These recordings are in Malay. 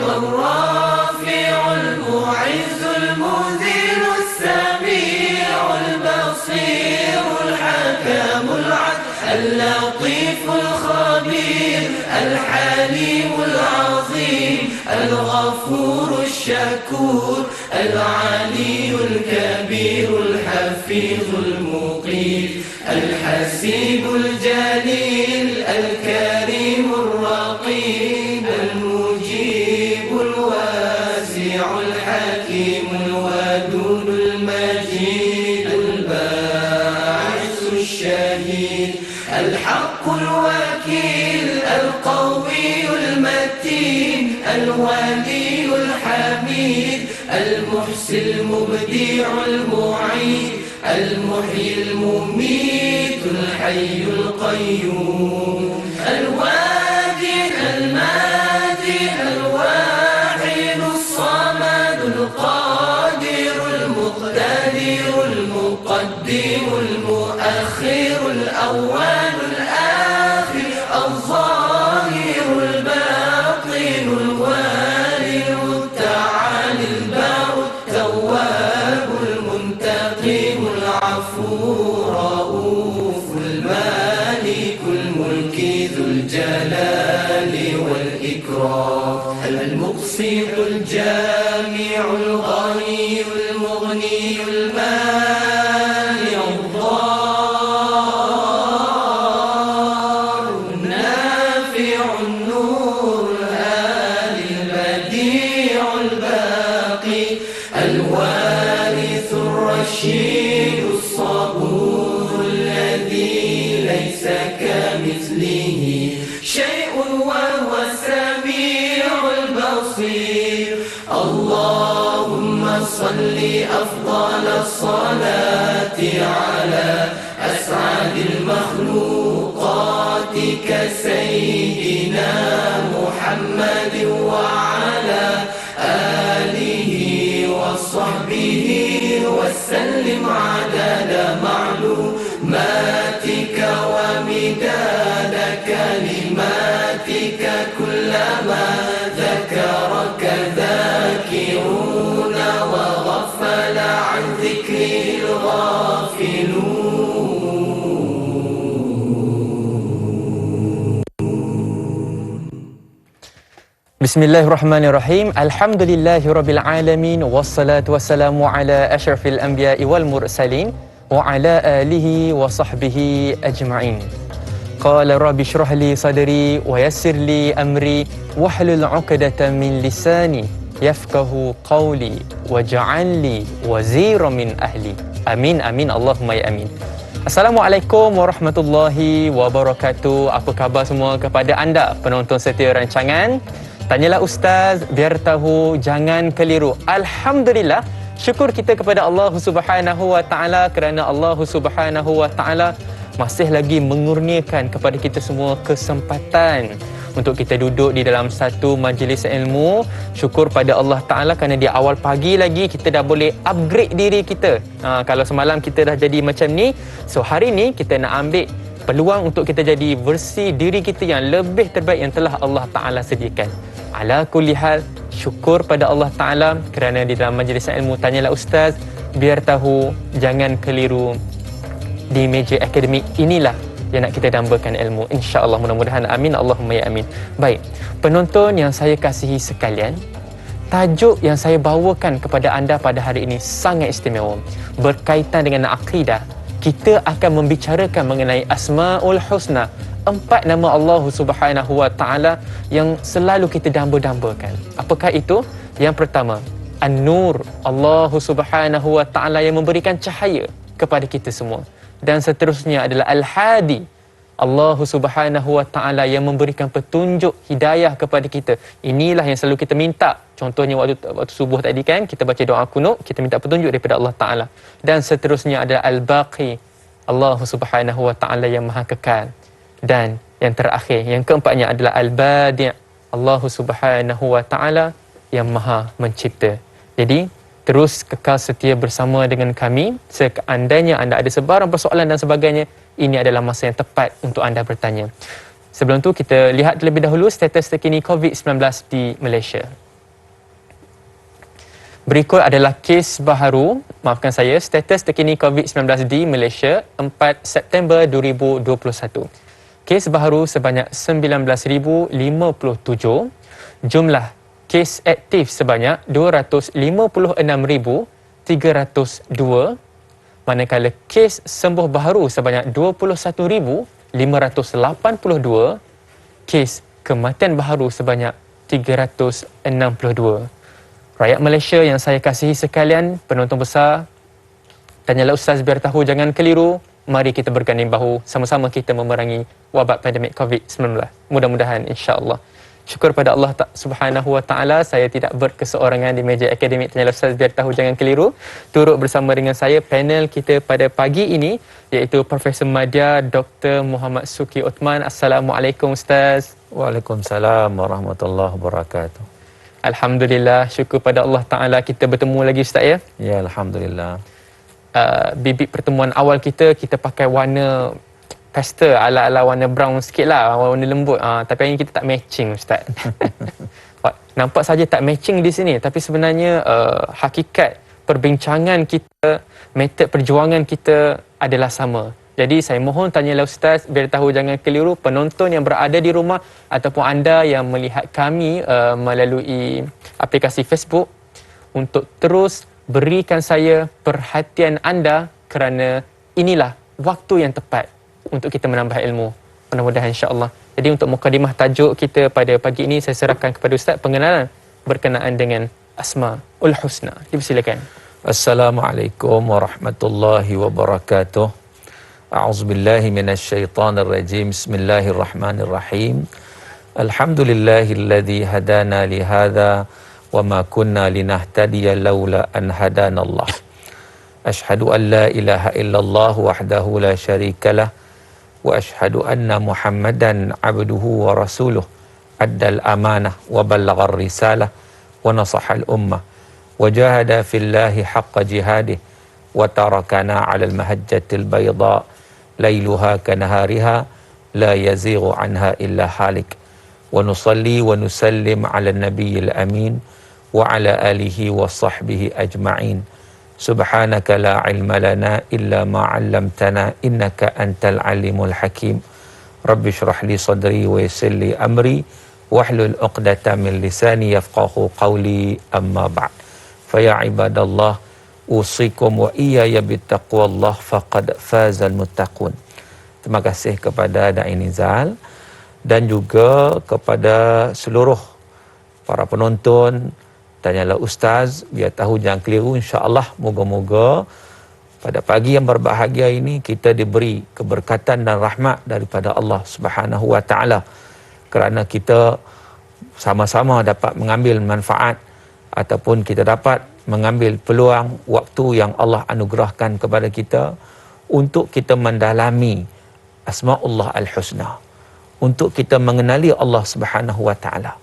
الرافع المعز المذل السميع البصير الحكم العدل اللطيف الخبير الحليم العظيم الغفور الشكور العلي الكبير الحفيظ المقيت الحسيب الجليل الكريم الرقيب المجيب الواسع الحكيم الودود المجيد الباعث الشهيد الحق الوكيل القوي المتين الولي الحميد المحسن المبدع المعيد المحيي المميت الحي القيوم الواجد الماجد الواحد الصمد القادر المقتدر المقدم المؤخر الأول الآخر الظاهر الباطن الوالي المتعالي البر التواب المنتقم العفو رؤوف المالك الملك ذو الجلال والإكرام المقسط الجامع الغني المغني المانع الضار النافع النور الهادي البديع الباقي الوارث الرشيد الصبور الذي ليس كمثله شيء وهو السميع البصير اللهم صل أفضل الصلاة على أسعد المخلوقات كسيدنا محمد وعلى آله وصحبه وسلم عدد معلوماتك ومداد كلماتك كلما ذكرك ذاكرون وغفل عن ذكره الغافلون. Bismillahirrahmanirrahim. Alhamdulillahirabbil alamin wassalatu wassalamu ala asyrafil anbiya'i wal mursalin wa ala alihi wa sahbihi ajma'in. Qala rabbi shrah li sadri wa yassir li amri wahlul 'uqdatam min lisani yafqahu qawli waj'al li waziran min ahli. Amin amin Allahumma ya amin. Assalamualaikum warahmatullahi wabarakatuh. Apa khabar semua kepada anda penonton setia rancangan Tanyalah Ustaz, biar tahu, jangan keliru. Alhamdulillah, syukur kita kepada Allah Subhanahu Wa Taala kerana Allah Subhanahu Wa Taala masih lagi mengurniakan kepada kita semua kesempatan untuk kita duduk di dalam satu majlis ilmu. Syukur pada Allah Taala kerana di awal pagi lagi kita dah boleh upgrade diri kita. Kalau semalam kita dah jadi macam ni, so hari ni kita nak ambil peluang untuk kita jadi versi diri kita yang lebih terbaik yang telah Allah Ta'ala sediakan. Ala kulli hal, syukur pada Allah Ta'ala kerana di dalam majlis ilmu Tanyalah Ustaz, biar tahu, jangan keliru. Di meja akademik inilah yang nak kita dambakan ilmu. InsyaAllah, mudah-mudahan. Amin Allahumma ya amin. Baik, penonton yang saya kasihi sekalian, tajuk yang saya bawakan kepada anda pada hari ini sangat istimewa, berkaitan dengan akidah. Kita akan membicarakan mengenai Asmaul Husna, 4 nama Allah Subhanahu Wa Taala yang selalu kita damba-dambakan. Apakah itu? Yang pertama, An-Nur, Allah Subhanahu Wa Taala yang memberikan cahaya kepada kita semua. Dan seterusnya adalah Al-Hadi, Allah Subhanahu Wa Taala yang memberikan petunjuk hidayah kepada kita. Inilah yang selalu kita minta. Contohnya waktu subuh tadi kan, kita baca doa kunut, kita minta petunjuk daripada Allah Taala. Dan seterusnya adalah Al-Baqi, Allah Subhanahu Wa Taala yang Maha Kekal. Dan yang terakhir, yang keempatnya adalah Al-Badi', Allah Subhanahu Wa Taala yang Maha Mencipta. Jadi terus kekal setia bersama dengan kami. Seandainya anda ada sebarang persoalan dan sebagainya, ini adalah masa yang tepat untuk anda bertanya. Sebelum tu kita lihat terlebih dahulu status terkini COVID-19 di Malaysia. Berikut adalah kes baharu, maafkan saya, status terkini COVID-19 di Malaysia 4 September 2021. Kes baharu sebanyak 19,057, jumlah kes aktif sebanyak 256,302, manakala kes sembuh baharu sebanyak 21,582, kes kematian baharu sebanyak 362. Rakyat Malaysia yang saya kasihi sekalian, penonton besar, tanyalah Ustaz biar tahu jangan keliru. Mari kita berganding bahu, sama-sama kita memerangi wabak pandemik COVID-19. Mudah-mudahan insya-Allah. Syukur pada Allah Subhanahu Wa Taala, saya tidak berkeseorangan di meja akademik Tanyalah Ustaz biar tahu jangan keliru. Turut bersama dengan saya panel kita pada pagi ini iaitu Profesor Madya Dr. Muhammad Suki Uthman. Assalamualaikum Ustaz. Waalaikumsalam warahmatullahi wabarakatuh. Alhamdulillah, syukur pada Allah Taala kita bertemu lagi Ustaz ya. Ya, alhamdulillah. Bibit pertemuan awal kita pakai warna pastel ala-ala warna brown sikit lah, warna lembut. Tapi hari ini kita tak matching Ustaz. Nampak saja tak matching di sini, tapi sebenarnya hakikat perbincangan kita, metod perjuangan kita adalah sama. Jadi saya mohon tanyalah Ustaz biar tahu jangan keliru, penonton yang berada di rumah ataupun anda yang melihat kami melalui aplikasi Facebook, untuk terus berikan saya perhatian anda kerana inilah waktu yang tepat untuk kita menambah ilmu. Mudah-mudahan insya-Allah. Jadi untuk mukadimah tajuk kita pada pagi ini, saya serahkan kepada Ustaz pengenalan berkenaan dengan Asmaul Husna. Dipersilakan. Assalamualaikum warahmatullahi wabarakatuh. A'udzubillahi minasyaitonirrajim. Bismillahirrahmanirrahim. Alhamdulillahilladzi hadana li hadza wa ma kunna linahtadiya laula an hadanallah. Asyhadu an la ilaha illallah wahdahu la syarikalah wa asyhadu anna Muhammadan abduhu wa rasuluh addal amanah wa ballaghar risalah wa nasahal ummah wa jahada fillahi haqqa jihadih wa tarakana 'alal mahajjatil bayda lailuha kanahariha la yazighu anha illa halik wa nusalli wa nusallim 'alan nabiyil amin wa 'ala alihi wa sahbihi ajma'in. Subhanaka la ilma lana illa ma 'allamtana innaka antal alimul hakim. Rabbi shrah li sadri wa yassir li amri wahlul 'uqdatam min lisani yafqahu qawli, amma ba'd. Fa ya ibadallah, usikum wa iyaya bittaqwallah faqad fazal muttaqun. Terima kasih kepada Da'i Nizal dan juga kepada seluruh para penonton Tanyalah Ustaz biar tahu jangan keliru. InsyaAllah moga-moga pada pagi yang berbahagia ini kita diberi keberkatan dan rahmat daripada Allah Subhanahu Wa Taala, kerana kita sama-sama dapat mengambil manfaat ataupun kita dapat mengambil peluang waktu yang Allah anugerahkan kepada kita untuk kita mendalami Asma'ullah Al-Husna, untuk kita mengenali Allah Subhanahu Wa Taala.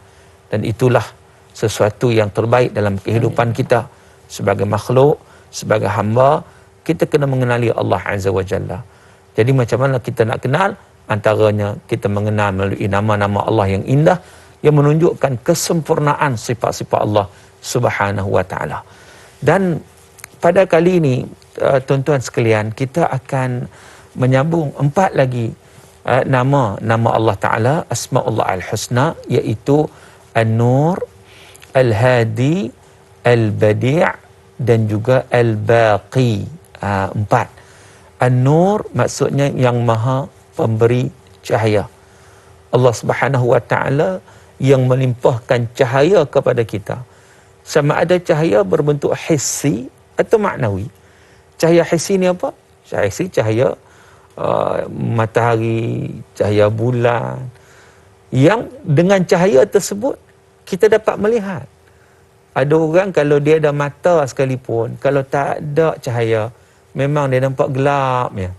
Dan itulah sesuatu yang terbaik dalam kehidupan kita sebagai makhluk, sebagai hamba. Kita kena mengenali Allah Azza wa Jalla. Jadi macam mana kita nak kenal? Antaranya kita mengenal melalui nama-nama Allah yang indah yang menunjukkan kesempurnaan sifat-sifat Allah Subhanahu wa Taala. Dan pada kali ini tuan-tuan sekalian, kita akan menyambung 4 lagi nama Allah Taala, Asmaullah Al-Husna, iaitu An-Nur, Al-Hadi, Al-Badi' dan juga Al-Baqi. 4. An-Nur maksudnya yang maha pemberi cahaya. Allah Subhanahu wa Taala yang melimpahkan cahaya kepada kita. Sama ada cahaya berbentuk hissi atau maknawi. Cahaya hissi ni apa? Cahaya hissi, cahaya matahari, cahaya bulan. Yang dengan cahaya tersebut kita dapat melihat. Ada orang kalau dia ada mata sekalipun, kalau tak ada cahaya, memang dia nampak gelap ya.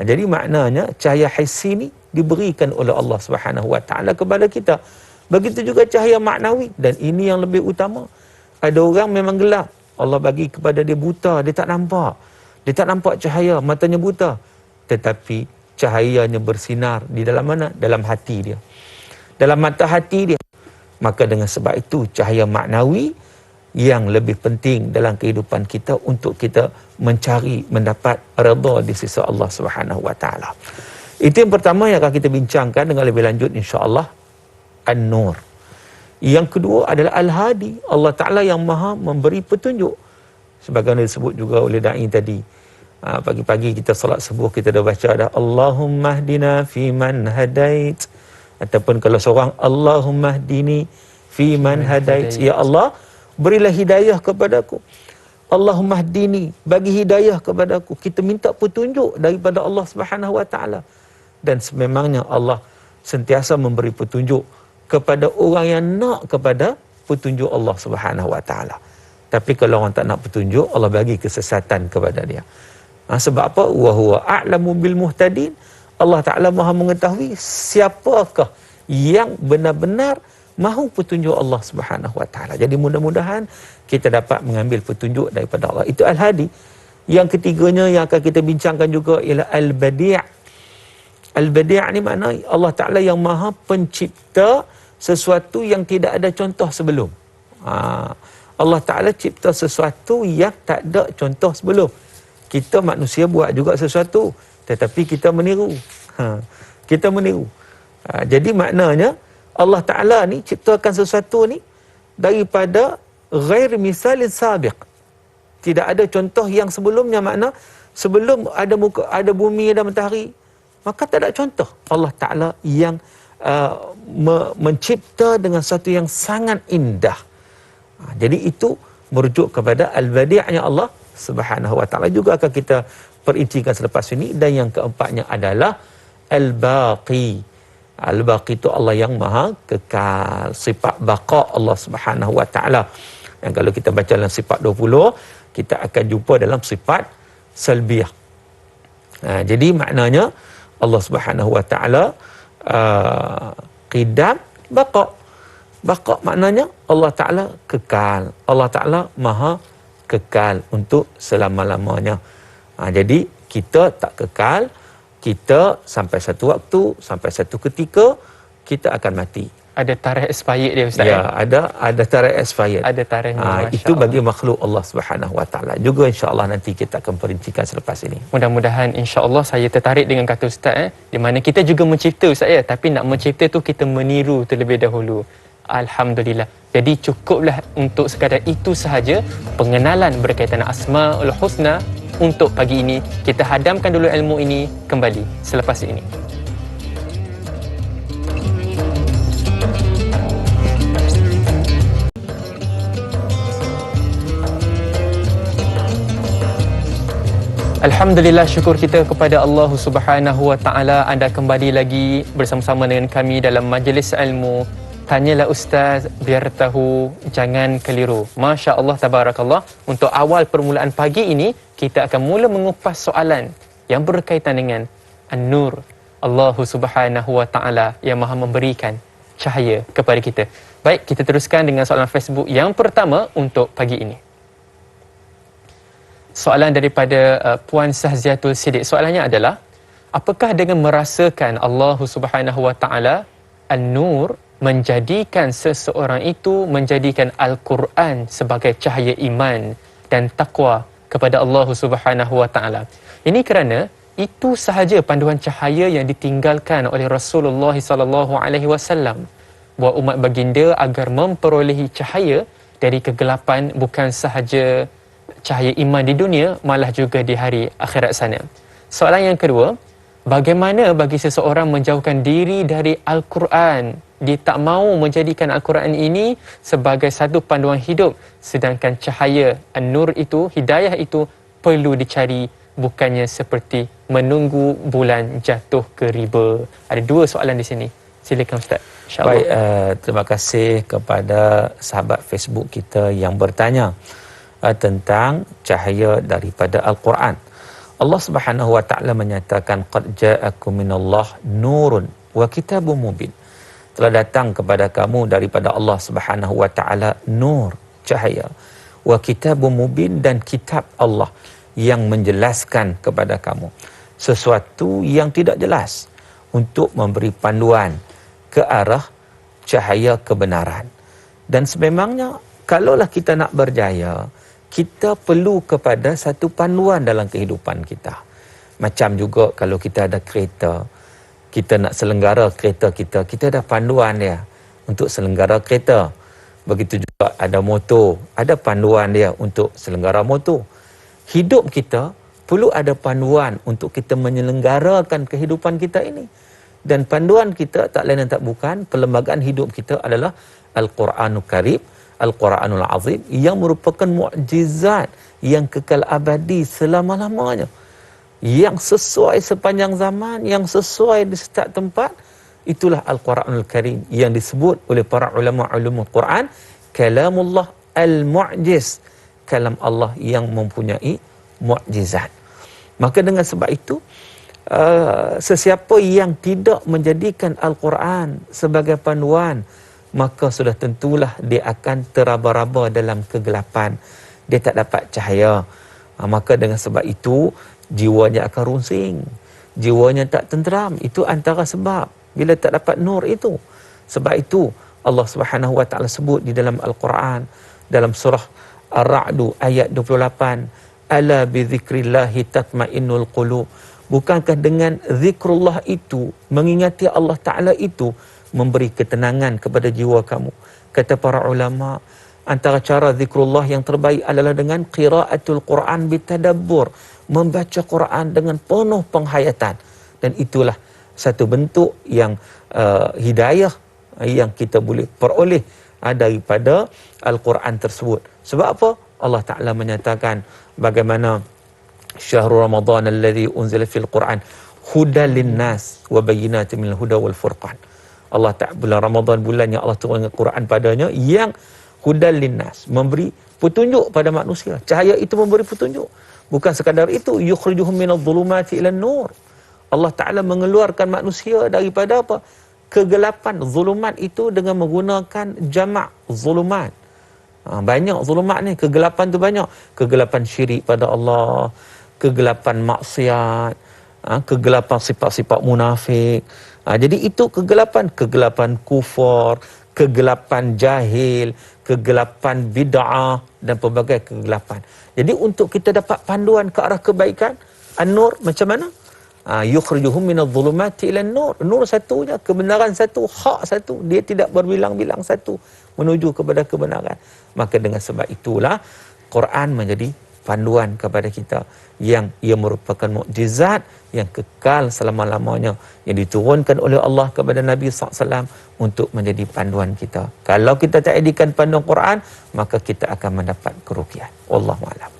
Jadi maknanya cahaya hissi ni diberikan oleh Allah Subhanahu Wa Taala kepada kita. Begitu juga cahaya maknawi, dan ini yang lebih utama. Ada orang memang gelap, Allah bagi kepada dia buta, dia tak nampak. Dia tak nampak cahaya, matanya buta. Tetapi cahayanya bersinar di dalam mana? Dalam hati dia. Dalam mata hati dia. Maka dengan sebab itu cahaya maknawi yang lebih penting dalam kehidupan kita untuk kita mencari mendapat redha di sisi Allah Subhanahu wa taala. Itu yang pertama yang akan kita bincangkan dengan lebih lanjut insya-Allah, An-Nur. Yang kedua adalah Al-Hadi, Allah Taala yang Maha memberi petunjuk. Sebagaimana disebut juga oleh dai tadi. Pagi-pagi kita solat subuh kita dah baca dah Allahumma hdina fi man hadait, ataupun kalau seorang Allahumma hdini fi man hadait, ya Allah berilah hidayah kepadaku. Allahumma hdini, bagi hidayah kepadaku. Kita minta petunjuk daripada Allah Subhanahu wa taala. Dan sememangnya Allah sentiasa memberi petunjuk kepada orang yang nak kepada petunjuk Allah Subhanahu wa taala. Tapi kalau orang tak nak petunjuk, Allah bagi kesesatan kepada dia. Sebab apa? Wa huwa a'lamu bil muhtadin. Allah Taala Maha mengetahui siapakah yang benar-benar mahu petunjuk Allah Subhanahu wa taala. Jadi mudah-mudahan kita dapat mengambil petunjuk daripada Allah. Itu Al-Hadi. Yang ketiganya yang akan kita bincangkan juga ialah Al-Badi'. Al-Badi' ni makna Allah Taala yang Maha pencipta sesuatu yang tidak ada contoh sebelum. Allah Taala cipta sesuatu yang tak ada contoh sebelum. Kita manusia buat juga sesuatu, tetapi kita meniru. Kita meniru. Jadi maknanya Allah Ta'ala ni ciptakan sesuatu ni daripada ghair misalin sabiq. Tidak ada contoh yang sebelumnya, makna sebelum ada bumi, ada matahari, maka tak ada contoh. Allah Ta'ala yang mencipta dengan sesuatu yang sangat indah. Jadi itu merujuk kepada Al-Badi'-nya Allah Subhanahu wa taala. Juga akan kita perintikan selepas ini. Dan yang keempatnya adalah Al-Baqi. Al-Baqi itu Allah yang Maha kekal. Sifat baqa Allah Subhanahu wa taala. Yang kalau kita baca dalam sifat 20, kita akan jumpa dalam sifat salbiyah. Jadi maknanya Allah Subhanahu wa taala qidam, baqa. Baqa maknanya Allah Ta'ala kekal. Allah Ta'ala Maha kekal untuk selama-lamanya. Jadi kita tak kekal, kita sampai satu waktu, sampai satu ketika kita akan mati. Ada tarikh expired dia Ustaz? Ya, ada tarikh expired. Ada tarikhnya. Itu bagi makhluk Allah Subhanahu wa taala. Juga insya-Allah nanti kita akan perincikan selepas ini. Mudah-mudahan insya-Allah saya tertarik dengan kata Ustaz di mana kita juga mencipta Ustaz ya, tapi nak mencipta tu kita meniru terlebih dahulu. Alhamdulillah. Jadi cukuplah untuk sekadar itu sahaja pengenalan berkaitan Asmaul Husna untuk pagi ini. Kita hadamkan dulu ilmu ini kembali selepas ini. Alhamdulillah, syukur kita kepada Allah Subhanahu wa taala. Anda kembali lagi bersama-sama dengan kami dalam majlis ilmu Tanyalah Ustaz, biar tahu, jangan keliru. Masya Allah, tabarakallah. Untuk awal permulaan pagi ini, kita akan mula mengupas soalan yang berkaitan dengan An-Nur. Allah Subhanahu wa taala yang Maha memberikan cahaya kepada kita. Baik, kita teruskan dengan soalan Facebook yang pertama untuk pagi ini. Soalan daripada Puan Sahziatul Siddiq. Soalannya adalah, apakah dengan merasakan Allah Subhanahu wa taala An-Nur menjadikan seseorang itu menjadikan Al-Quran sebagai cahaya iman dan takwa kepada Allah Subhanahu wa taala? Ini kerana itu sahaja panduan cahaya yang ditinggalkan oleh Rasulullah sallallahu alaihi wasallam buat umat baginda agar memperolehi cahaya dari kegelapan, bukan sahaja cahaya iman di dunia, malah juga di hari akhirat sana. Soalan yang kedua, bagaimana bagi seseorang menjauhkan diri dari Al-Quran? Dia tak mahu menjadikan Al-Quran ini sebagai satu panduan hidup, sedangkan cahaya An-Nur itu, hidayah itu perlu dicari, bukannya seperti menunggu bulan jatuh ke riba. Ada dua soalan di sini. Silakan Ustaz. InsyaAllah. Baik, terima kasih kepada sahabat Facebook kita yang bertanya tentang cahaya daripada Al-Quran. Allah Subhanahu wa taala menyatakan qad ja'akum minallah nurun wa kitabun mubin. Telah datang kepada kamu daripada Allah Subhanahu wa taala nur, cahaya, wa kitabun mubin, dan kitab Allah yang menjelaskan kepada kamu sesuatu yang tidak jelas untuk memberi panduan ke arah cahaya kebenaran. Dan sememangnya Kalaulah kita nak berjaya, kita perlu kepada satu panduan dalam kehidupan kita. Macam juga kalau kita ada kereta, kita nak selenggara kereta kita, kita ada panduan dia untuk selenggara kereta. Begitu juga ada motor, ada panduan dia untuk selenggara motor. Hidup kita perlu ada panduan untuk kita menyelenggarakan kehidupan kita ini. Dan panduan kita tak lain dan tak bukan, perlembagaan hidup kita adalah Al-Quranul Karim, Al-Quranul Azim, yang merupakan mukjizat yang kekal abadi selama-lamanya, yang sesuai sepanjang zaman, yang sesuai di setiap tempat. Itulah Al-Quranul Karim yang disebut oleh para ulama ulumul Quran kalamullah al-mu'jiz, kalam Allah yang mempunyai mukjizat. Maka dengan sebab itu, sesiapa yang tidak menjadikan Al-Quran sebagai panduan, maka sudah tentulah dia akan teraba-raba dalam kegelapan. Dia tak dapat cahaya. Maka dengan sebab itu, jiwanya akan runsing. Jiwanya tak tenteram. Itu antara sebab bila tak dapat nur itu. Sebab itu, Allah Subhanahu Wa Taala sebut di dalam Al-Quran, dalam surah Ar-Ra'du ayat 28, Ala bi dzikrillahi tatmainnul qulub. Bukankah dengan zikrullah itu, mengingati Allah Ta'ala itu, memberi ketenangan kepada jiwa kamu? Kata para ulama, antara cara zikrullah yang terbaik adalah dengan qiraatul Quran bitadabbur, membaca Quran dengan penuh penghayatan. Dan itulah satu bentuk yang hidayah yang kita boleh peroleh daripada Al-Quran tersebut. Sebab apa? Allah Ta'ala menyatakan bagaimana syahrul Ramadan alladhi unzila fil Quran hudal linnas wa bayyinatin minal huda wal furqan. Allah Ta'ala, bulan Ramadan, bulan yang Allah turunkan Quran padanya, yang hudal linnas, memberi petunjuk pada manusia. Cahaya itu memberi petunjuk. Bukan sekadar itu, yukhrijuhum minadh dhulumati ilan nur. Allah Ta'ala mengeluarkan manusia daripada apa? Kegelapan. Zulumat itu dengan menggunakan jamak zulumat. Banyak zulumat ni, kegelapan tu banyak. Kegelapan syirik pada Allah, kegelapan maksiat, kegelapan sifat-sifat munafik. Jadi itu kegelapan, kegelapan kufur, kegelapan jahil, kegelapan bid'ah dan pelbagai kegelapan. Jadi untuk kita dapat panduan ke arah kebaikan, an-nur macam mana? Yukhrijuhum minadh-dhulumati ilan nur. Nur satu je, kebenaran satu, hak satu. Dia tidak berbilang-bilang satu menuju kepada kebenaran. Maka dengan sebab itulah Quran menjadi panduan kepada kita, yang ia merupakan mukjizat yang kekal selama-lamanya, yang diturunkan oleh Allah kepada Nabi SAW untuk menjadi panduan kita. Kalau kita tak jadikan panduan Quran, maka kita akan mendapat kerugian. Wallahualam.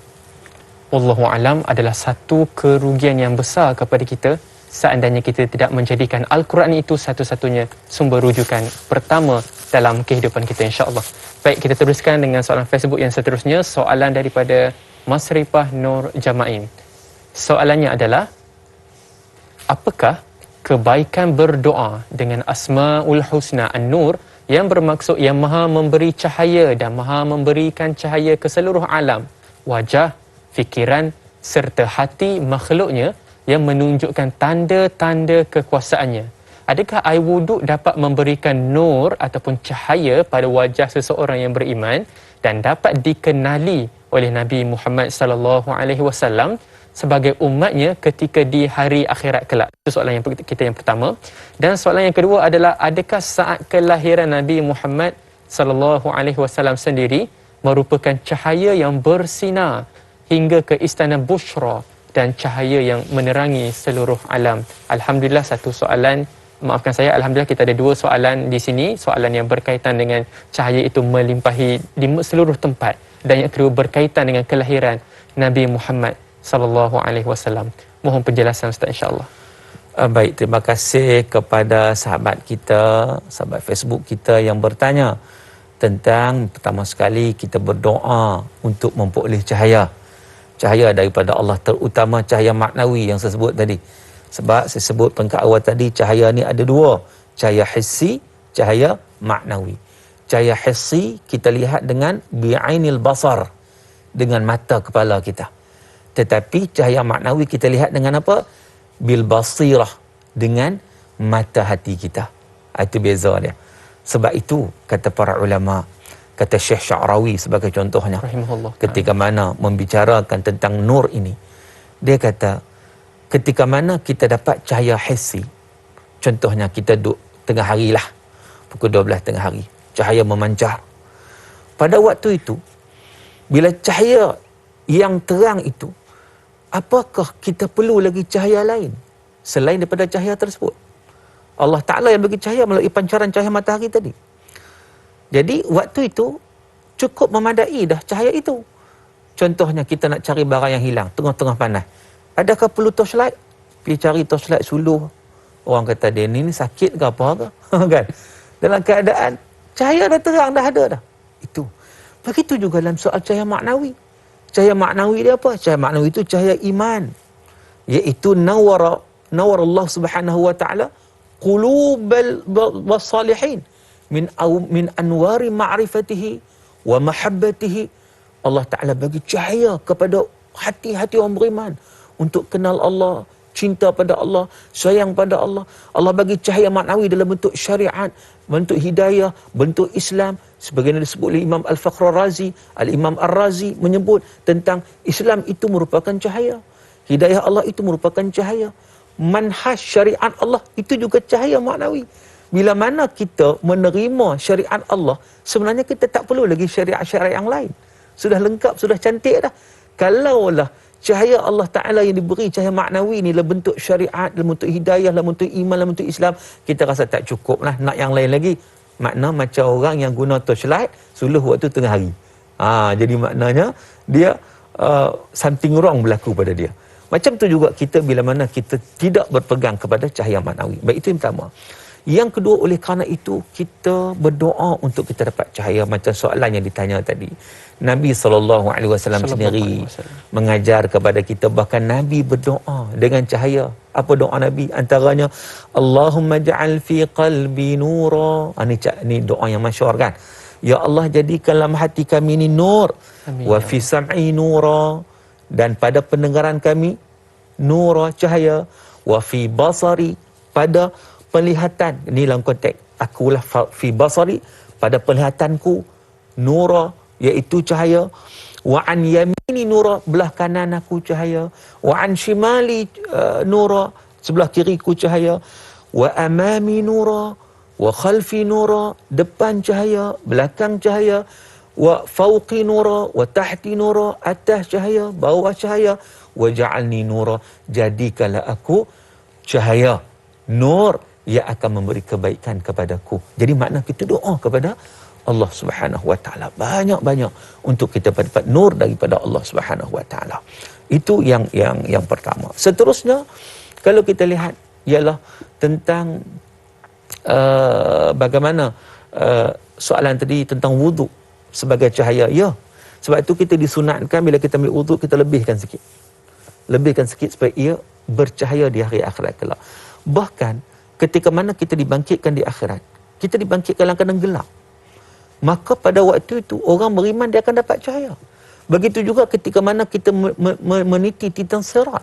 Wallahualam adalah satu kerugian yang besar kepada kita seandainya kita tidak menjadikan Al-Quran itu satu-satunya sumber rujukan pertama dalam kehidupan kita, insya-Allah. Baik, kita teruskan dengan soalan Facebook yang seterusnya. Soalan daripada Masrifah Nur Jamain. Soalannya adalah, apakah kebaikan berdoa dengan Asmaul Husna An-Nur yang bermaksud yang maha memberi cahaya dan maha memberikan cahaya ke seluruh alam, wajah, fikiran serta hati makhluknya, yang menunjukkan tanda-tanda kekuasaannya? Adakah air wuduk dapat memberikan nur ataupun cahaya pada wajah seseorang yang beriman dan dapat dikenali oleh Nabi Muhammad sallallahu alaihi wasallam sebagai umatnya ketika di hari akhirat kelak? Itu soalan yang kita yang pertama. Dan soalan yang kedua adalah, adakah saat kelahiran Nabi Muhammad sallallahu alaihi wasallam sendiri merupakan cahaya yang bersinar hingga ke istana Bushra dan cahaya yang menerangi seluruh alam? Alhamdulillah, satu soalan, maafkan saya, alhamdulillah kita ada dua soalan di sini. Soalan yang berkaitan dengan cahaya itu melimpahi di seluruh tempat, dan yang kedua berkaitan dengan kelahiran Nabi Muhammad sallallahu alaihi wasallam. Mohon penjelasan Ustaz, insya-Allah. Baik, terima kasih kepada sahabat kita, sahabat Facebook kita yang bertanya tentang, pertama sekali kita berdoa untuk memperoleh cahaya. Cahaya daripada Allah, terutama cahaya maknawi yang saya sebut tadi. Sebab saya sebut peringkat awal tadi, cahaya ni ada dua. Cahaya hissi, cahaya maknawi. Cahaya hissi kita lihat dengan bi'ainil basar, dengan mata kepala kita. Tetapi cahaya maknawi kita lihat dengan apa? Bil basirah, dengan mata hati kita. Itu beza dia. Sebab itu kata para ulama, Kata Syekh Sya'rawi sebagai contohnya, Rahimahullah. ketika mana membicarakan tentang nur ini, dia kata ketika mana kita dapat cahaya hissi, contohnya kita duduk tengah hari lah, pukul 12 tengah hari, cahaya memancar. Pada waktu itu, bila cahaya yang terang itu, apakah kita perlu lagi cahaya lain selain daripada cahaya tersebut? Allah Ta'ala yang bagi cahaya melalui pancaran cahaya matahari tadi. Jadi waktu itu cukup memadai dah cahaya itu. Contohnya kita nak cari barang yang hilang tengah-tengah panas, adakah perlu torchlight? Pergi cari torchlight suluh, orang kata dia ni sakit ke apa ke kan? Dalam keadaan cahaya dah terang, dah ada dah. Itu. Begitu juga dalam soal cahaya maknawi. Cahaya maknawi dia apa? Cahaya maknawi itu cahaya iman, iaitu nawara Allah Subhanahu wa taala qulubal wasalihin min anwari ma'rifatihi wa mahabbatihi. Allah Ta'ala bagi cahaya kepada hati-hati orang beriman untuk kenal Allah, cinta pada Allah, sayang pada Allah. Allah bagi cahaya maknawi dalam bentuk syariat, bentuk hidayah, bentuk Islam. Sebagaimana disebut oleh Imam Al-Fakhr Razi, Al-Imam Ar-Razi menyebut tentang Islam itu merupakan cahaya, hidayah Allah itu merupakan cahaya, manhaj syariat Allah itu juga cahaya maknawi. Bila mana kita menerima syariat Allah, sebenarnya kita tak perlu lagi syariat-syariat yang lain. Sudah lengkap, sudah cantik dah. Kalaulah cahaya Allah Ta'ala yang diberi, cahaya maknawi ni dalam bentuk syariat, dalam bentuk hidayah, dalam bentuk iman, dalam bentuk Islam, kita rasa tak cukup lah, nak yang lain lagi. Makna macam orang yang guna torchlight suluh waktu tengah hari. Jadi maknanya dia something wrong berlaku pada dia. Macam tu juga kita bila mana kita tidak berpegang kepada cahaya maknawi. Baik, itu yang pertama. Yang kedua, oleh kerana itu kita berdoa untuk kita dapat cahaya. Macam soalan yang ditanya tadi, Nabi SAW sendiri mengajar kepada kita, bahkan Nabi berdoa dengan cahaya. Apa doa Nabi? Antaranya, Allahumma ja'al fi qalbi nura. Ini doa yang masyhur kan? Ya Allah, jadikan dalam hati kami ni nur. Amin. Wa fi sam'i nura, dan pada pendengaran kami nura, cahaya. Wa fi basari, pada penglihatan, ini dalam konteks akulah fi basari, pada penglihatanku nura, iaitu cahaya. Wa an yamini nura, belah kanan aku cahaya. Wa an shimali nura, sebelah kiriku cahaya. Wa amami nura, wa khalfi nura, depan cahaya, belakang cahaya. Wa fawqi nura, wa tahti nura, atas cahaya, bawah cahaya. Wa ja'alni nura, jadikanlah aku cahaya, nur yang akan memberi kebaikan kepadaku. Jadi makna kita doa kepada Allah Subhanahu wa taala banyak-banyak untuk kita dapat nur daripada Allah Subhanahu wa taala. Itu yang pertama. Seterusnya kalau kita lihat ialah tentang bagaimana soalan tadi tentang wuduk sebagai cahaya. Ya, sebab itu kita disunatkan bila kita ambil wuduk, kita lebihkan sikit. Lebihkan sikit supaya ia bercahaya di hari akhirat kelak. Bahkan ketika mana kita dibangkitkan di akhirat, kita dibangkitkan dalam keadaan gelap, maka pada waktu itu orang beriman dia akan dapat cahaya. Begitu juga ketika mana kita meniti titang sirat,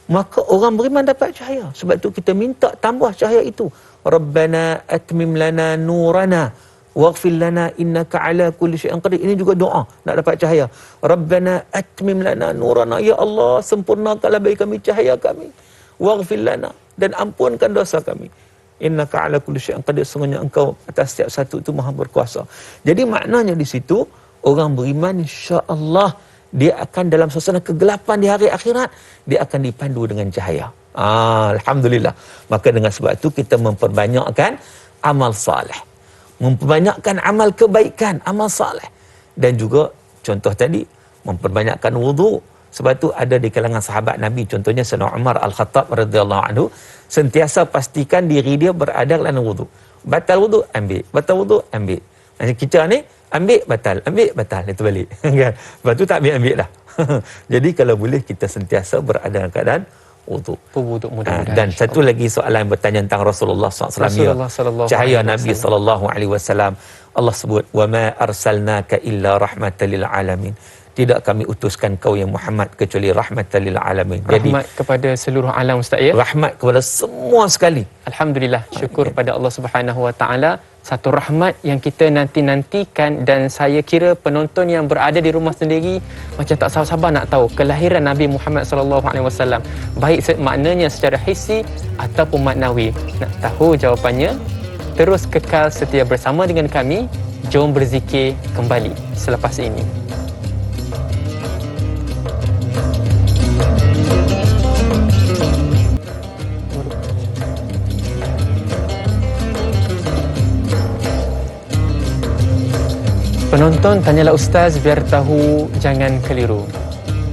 maka orang beriman dapat cahaya. Sebab itu kita minta tambah cahaya itu. Rabbana atmim lana nurana waghfir lana innaka ala kulli syai'in qadir. Ini juga doa nak dapat cahaya. Rabbana atmim lana nurana, ya Allah, sempurnakanlah bagi kami cahaya kami. Waghfir lana, dan ampunkan dosa kami. Innaka ala kulli syai'in qadir, sungguhnya engkau atas setiap satu itu maha berkuasa. Jadi maknanya di situ orang beriman insya-Allah dia akan dalam suasana kegelapan di hari akhirat, dia akan dipandu dengan cahaya. Alhamdulillah. Maka dengan sebab itu kita memperbanyakkan amal saleh, memperbanyakkan amal kebaikan, amal saleh, dan juga contoh tadi memperbanyakkan wuduk. Sebab tu ada di kalangan sahabat Nabi, contohnya Sayyidina Umar Al-Khattab radhiyallahu anhu, sentiasa pastikan diri dia berada dalam wuduk. Batal wuduk, ambil. Batal wuduk, ambil. Macam kita ni, ambil, batal. Itu balik. Kan? Sebab tu tak ambil dah. Jadi kalau boleh kita sentiasa berada dalam keadaan wuduk. Wuduk mudah-mudahan. Dan satu lagi soalan yang bertanya tentang Rasulullah SAW. Cahaya Nabi SAW. Allah sebut, wa ma arsalnaka illa rahmatan lil alamin. Tidak kami utuskan kau yang Muhammad kecuali rahmatan lil alamin. Jadi rahmat kepada seluruh alam, Ustaz, ya. Rahmat kepada semua sekali. Alhamdulillah, syukur pada Allah Subhanahu wa taala satu rahmat yang kita nanti-nantikan, dan saya kira penonton yang berada di rumah sendiri macam tak sabar-sabar nak tahu kelahiran Nabi Muhammad sallallahu alaihi wasallam, baik maknanya secara hissi ataupun maknawi. Nak tahu jawapannya? Terus kekal setia bersama dengan kami. Jom berzikir kembali selepas ini. Penonton, tanyalah Ustaz biar tahu, jangan keliru.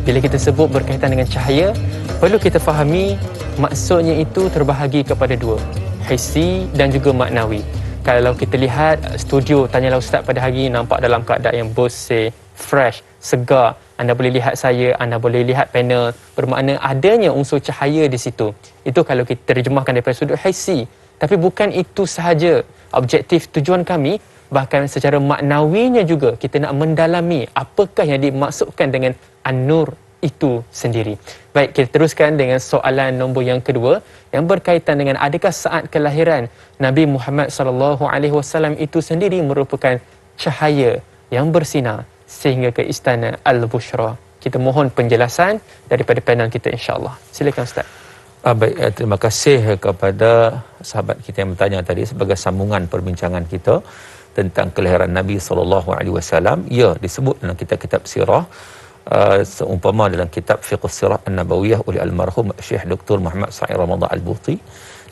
Bila kita sebut berkaitan dengan cahaya, perlu kita fahami maksudnya itu terbahagi kepada dua, hissi dan juga maknawi. Kalau kita lihat studio Tanyalah Ustaz pada hari ini nampak dalam keadaan yang bersih, fresh, segar. Anda boleh lihat saya, anda boleh lihat panel, bermakna adanya unsur cahaya di situ. Itu kalau kita terjemahkan daripada sudut hissi. Tapi bukan itu sahaja objektif tujuan kami, bahkan secara maknawinya juga kita nak mendalami apakah yang dimaksudkan dengan An-Nur itu sendiri. Baik, kita teruskan dengan soalan nombor yang kedua yang berkaitan dengan adakah saat kelahiran Nabi Muhammad sallallahu alaihi wasallam itu sendiri merupakan cahaya yang bersinar sehingga ke istana Al-Bushra. Kita mohon penjelasan daripada panel kita insya-Allah. Silakan Ustaz. Baik, terima kasih kepada sahabat kita yang bertanya tadi sebagai sambungan perbincangan kita tentang kelahiran Nabi SAW. Ya, disebut dalam kitab-kitab sirah, seumpama dalam kitab Fiqh Sirah An-Nabawiyah oleh almarhum Syekh Dr. Muhammad Sa'id Ramadan Al-Buti,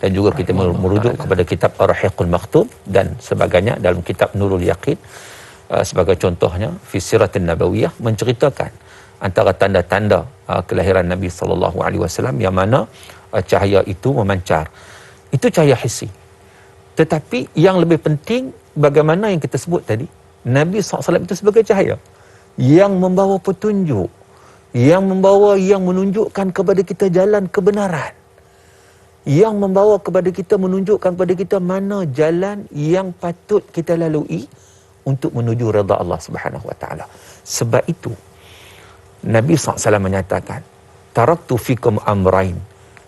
dan juga kita merujuk kepada kitab Ar-Rahiqul Maktum dan sebagainya dalam kitab Nurul Yaqin. Sebagai contohnya, Fi Sirah An-Nabawiyah menceritakan antara tanda-tanda kelahiran Nabi SAW yang mana cahaya itu memancar. Itu cahaya hissi. Tetapi yang lebih penting, bagaimana yang kita sebut tadi, Nabi SAW itu sebagai cahaya yang membawa petunjuk, yang menunjukkan kepada kita jalan kebenaran, yang membawa kepada kita, menunjukkan kepada kita mana jalan yang patut kita lalui untuk menuju redha Allah Subhanahu Wa Taala. Sebab itu Nabi SAW menyatakan, taraktu fikum amrain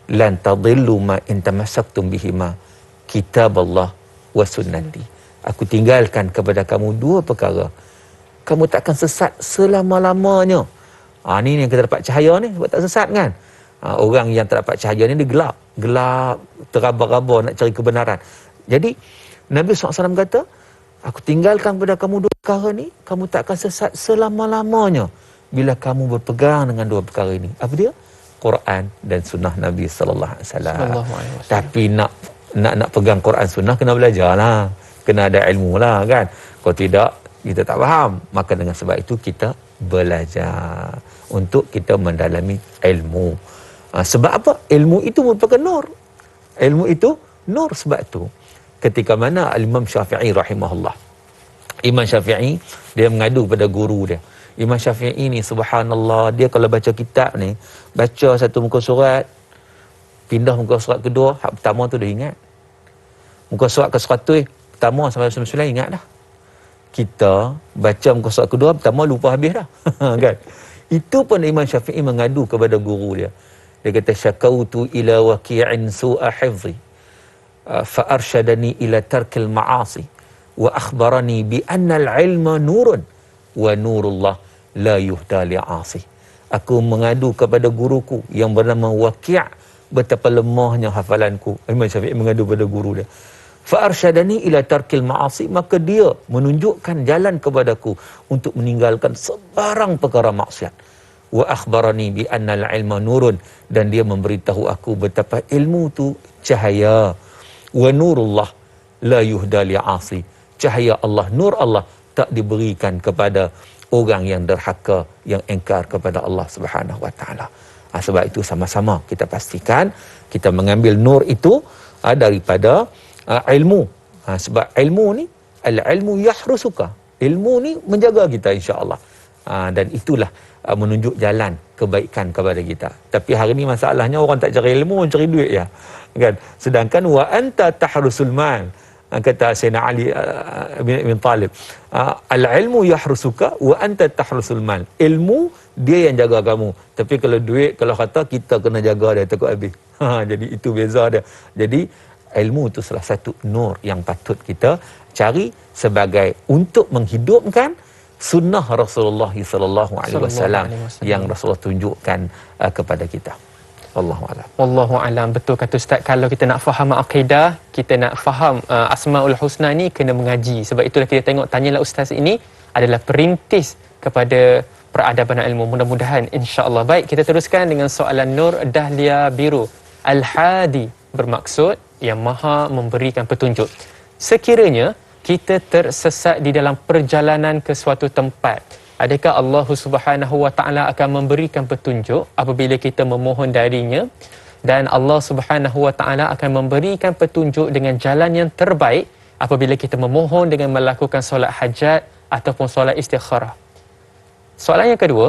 lan tadillu ma in tamassaktum bihima, kitab Allah wa sunnati. Aku tinggalkan kepada kamu dua perkara, kamu takkan sesat selama-lamanya. Ni yang kita dapat cahaya ni, sebab tak sesat kan. Orang yang tak dapat cahaya ni dia gelap, teraba-raba nak cari kebenaran. Jadi Nabi SAW kata, aku tinggalkan kepada kamu dua perkara ni, kamu takkan sesat selama-lamanya bila kamu berpegang dengan dua perkara ini. Apa dia? Quran dan sunnah Nabi sallallahu alaihi wasallam. Tapi nak pegang Quran sunnah kena belajarlah, kena ada ilmu lah kan. Kalau tidak, kita tak faham. Maka dengan sebab itu kita belajar untuk kita mendalami ilmu. Sebab apa? Ilmu itu merupakan nur. Ilmu itu nur. Sebab itu ketika mana Imam Syafi'i rahimahullah, Imam Syafi'i dia mengadu kepada guru dia. Imam Syafi'i ni subhanallah, dia kalau baca kitab ni, baca satu muka surat, pindah muka surat kedua, hak pertama tu dah ingat. Muka surat ke 100 pertama sampai 99 ingat dah. Kita baca muka surat kedua, pertama lupa habis dah. Kan? Itu pun Imam Syafi'i mengadu kepada guru dia. Dia kata, syakautu ila waqi'in su'a hifzi fa arsyadani ila tarkil ma'asi wa akhbarani bi anna al-ilma nurun wa nurullah la yuhda li'asi. Aku mengadu kepada guruku yang bernama Waqi', betapa lemahnya hafalanku. Imam Syafi'i mengadu kepada guru dia. Fa arsyadani ila tarkil ma'asi, maka dia menunjukkan jalan kepadaku untuk meninggalkan sebarang perkara maksiat. Wa akhbarani bi anna al-ilma nurun, dan dia memberitahu aku betapa ilmu tu cahaya. Wa nurullah la yuhda li'asi. Cahaya Allah, nur Allah tak diberikan kepada orang yang derhaka, yang engkar kepada Allah Subhanahu Wa Taala. Sebab itu sama-sama kita pastikan kita mengambil nur itu daripada ilmu. Sebab ilmu ni, al-ilmu yahrusuka. Ilmu ni menjaga kita insya-Allah. Dan itulah menunjuk jalan kebaikan kepada kita. Tapi hari ni masalahnya orang tak cari ilmu, orang cari duit ya. Kan? Sedangkan wa anta tahrusul mal, kata Sayyidina Ali bin Talib, al-ilmu yahrusuka wa anta tahrusul mal. Ilmu dia yang jaga kamu, tapi kalau duit, kalau kata kita kena jaga dia, takut habis. Jadi itu beza dia. Jadi ilmu itu salah satu nur yang patut kita cari sebagai untuk menghidupkan sunnah Rasulullah sallallahu alaihi wasallam yang Rasulullah tunjukkan kepada kita. Wallahu a'lam. Wallahu a'lam. Betul kata Ustaz, kalau kita nak faham akidah, kita nak faham Asmaul Husna ni kena mengaji. Sebab itulah kita tengok Tanyalah Ustaz ini adalah perintis kepada peradaban ilmu. Mudah-mudahan insya-Allah. Baik, kita teruskan dengan soalan Nur Dahlia Biru. Al-Hadi bermaksud yang Maha memberikan petunjuk. Sekiranya kita tersesat di dalam perjalanan ke suatu tempat, adakah Allah Subhanahu Wa Taala akan memberikan petunjuk apabila kita memohon darinya, dan Allah Subhanahu Wa Taala akan memberikan petunjuk dengan jalan yang terbaik apabila kita memohon dengan melakukan solat hajat ataupun solat istikharah? Soalan yang kedua,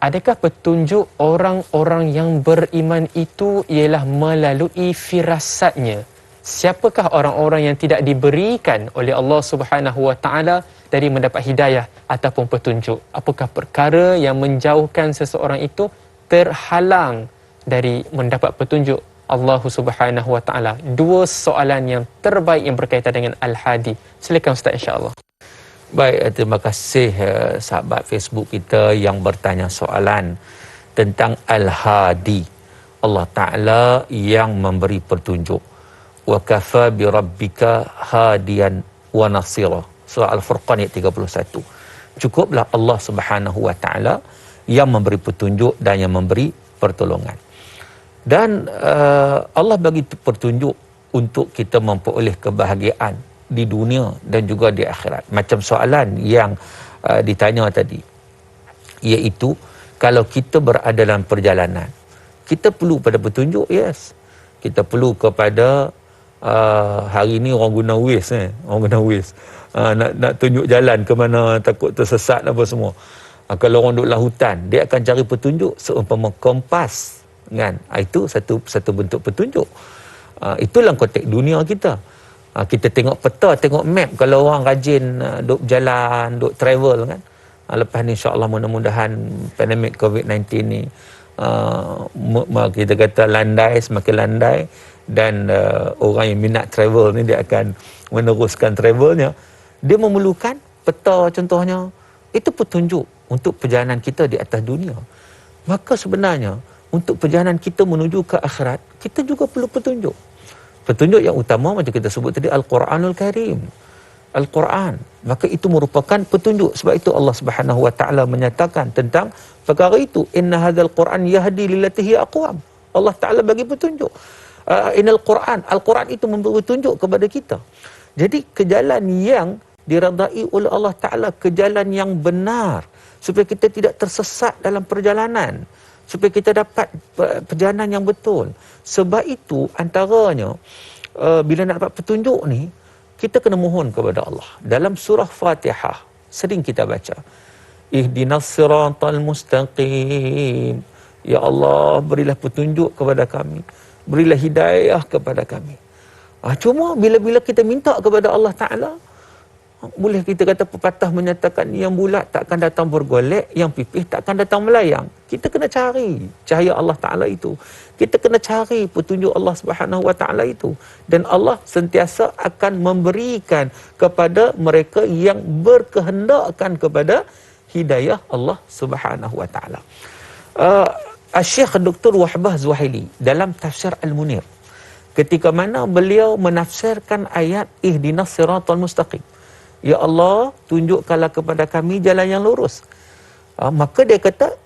adakah petunjuk orang-orang yang beriman itu ialah melalui firasatnya? Siapakah orang-orang yang tidak diberikan oleh Allah Subhanahu Wa Taala dari mendapat hidayah ataupun petunjuk? Apakah perkara yang menjauhkan seseorang itu terhalang dari mendapat petunjuk Allah Subhanahu Wa Taala? Dua soalan yang terbaik yang berkaitan dengan Al-Hadi. Silakan Ustaz, insya-Allah. Baik, terima kasih sahabat Facebook kita yang bertanya soalan tentang Al-Hadi. Allah Ta'ala yang memberi petunjuk. Wa kafa bi rabbika hadiyan wa nasira. Surah Al-Furqan ayat 31. Cukuplah Allah Subhanahu Wa Ta'ala yang memberi petunjuk dan yang memberi pertolongan. Dan Allah bagi petunjuk untuk kita memperoleh kebahagiaan di dunia dan juga di akhirat. Macam soalan yang ditanya tadi, iaitu kalau kita berada dalam perjalanan, kita perlu pada petunjuk. Yes, kita perlu kepada hari ni orang guna Waze, orang guna Waze, nak tunjuk jalan ke mana, takut tersesat apa semua. Kalau orang duduk dalam hutan, dia akan cari petunjuk seumpama kompas, kan? Itu satu bentuk petunjuk. Itulah konteks dunia kita. Kita tengok peta, tengok map. Kalau orang rajin duk berjalan, duk travel, kan, lepas ni insya-Allah mudah-mudahan pandemik COVID-19 ni kita kata landai, semakin landai, dan orang yang minat travel ni dia akan meneruskan travelnya. Dia memerlukan peta contohnya. Itu petunjuk untuk perjalanan kita di atas dunia. Maka sebenarnya untuk perjalanan kita menuju ke akhirat, kita juga perlu petunjuk. Petunjuk yang utama macam kita sebut tadi Al-Quranul Karim. Al-Quran. Maka itu merupakan petunjuk. Sebab itu Allah Subhanahu Wa Taala menyatakan tentang perkara itu. Inna hadzal Quran yahdi lillati hiya aqwam. Allah Taala bagi petunjuk. Innal Quran. Al-Quran itu memberi petunjuk kepada kita. Jadi ke jalan yang diredai oleh Allah Taala, ke jalan yang benar, supaya kita tidak tersesat dalam perjalanan, supaya kita dapat perjalanan yang betul. Sebab itu antaranya bila nak dapat petunjuk ni, kita kena mohon kepada Allah. Dalam surah Fatihah sering kita baca, Ihdinas siratal mustaqim. Ya Allah, berilah petunjuk kepada kami, berilah hidayah kepada kami. Cuma bila kita minta kepada Allah Ta'ala, boleh kita kata pepatah menyatakan yang bulat takkan datang bergolek, yang pipih takkan datang melayang. Kita kena cari cahaya Allah Ta'ala itu. Kita kena cari petunjuk Allah Subhanahu Wa Ta'ala itu. Dan Allah sentiasa akan memberikan kepada mereka yang berkehendakkan kepada hidayah Allah Subhanahu Wa Ta'ala. Syekh Dr. Wahbah Zuhaili dalam tafsir Al-Munir, ketika mana beliau menafsirkan ayat Ihdinas siratal mustaqim, ya Allah, tunjukkanlah kepada kami jalan yang lurus. Maka dia kata,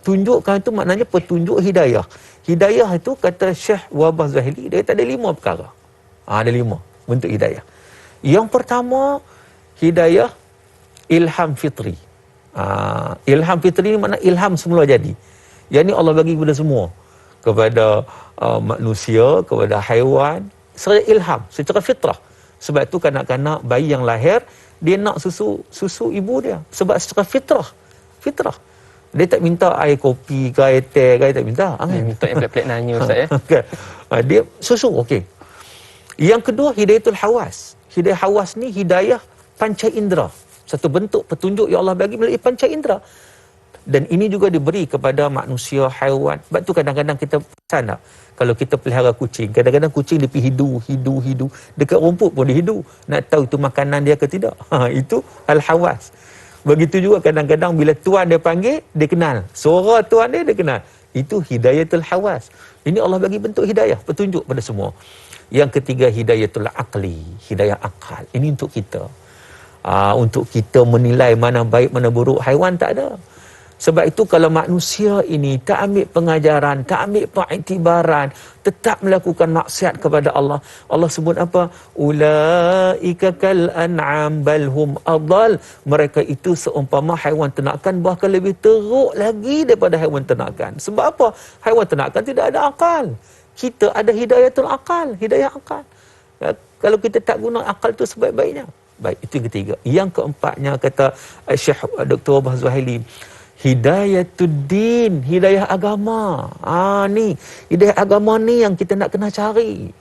tunjukkan itu maknanya petunjuk hidayah. Hidayah itu kata Syekh Wahbah Zuhaili, dia kata ada 5 perkara. Ada 5 bentuk hidayah. Yang pertama, hidayah ilham fitri. Ilham fitri ni makna ilham semula jadi. Yang ni Allah bagi kepada semua. Kepada manusia, kepada haiwan, secara ilham, secara fitrah. Sebab tu kanak-kanak bayi yang lahir, dia nak susu ibu dia. Sebab secara fitrah. Dia tak minta air kopi ke air teh ke, dia tak minta. Dia minta yang pelik-pelik nanya Ustaz ya. Okay. Dia susu, okey. Yang kedua, hidayatul hawas. Hidayah hawas ni hidayah panca indera. Satu bentuk petunjuk yang Allah bagi melalui panca indera. Dan ini juga diberi kepada manusia, haiwan. Sebab tu kadang-kadang kita perasan tak? Kalau kita pelihara kucing, kadang-kadang kucing dia pergi hidu. Dekat rumput pun dia hidu. Nak tahu itu makanan dia ke tidak. Itu al-hawas. Begitu juga kadang-kadang bila tuan dia panggil, dia kenal. Suara tuan dia kenal. Itu hidayatul hawas. Ini Allah bagi bentuk hidayah, petunjuk pada semua. Yang ketiga, hidayatul aqli, hidayah akal. Ini untuk kita. Untuk kita menilai mana baik, mana buruk. Haiwan tak ada. Sebab itu kalau manusia ini tak ambil pengajaran, tak ambil pengiktibaran, tetap melakukan maksiat kepada Allah. Allah sebut apa? Ulaika kal an'am bal hum adall. Mereka itu seumpama haiwan ternakan, bahkan lebih teruk lagi daripada haiwan ternakan. Sebab apa? Haiwan ternakan tidak ada akal. Kita ada hidayatul akal, hidayah akal. Kalau kita tak guna akal itu sebaik-baiknya. Baik, itu yang ketiga. Yang keempatnya kata Syekh Dr. Wahbah Zuhaili, Hidayatuddin, hidayah agama. Ni hidayah agama ni yang kita nak kena cari,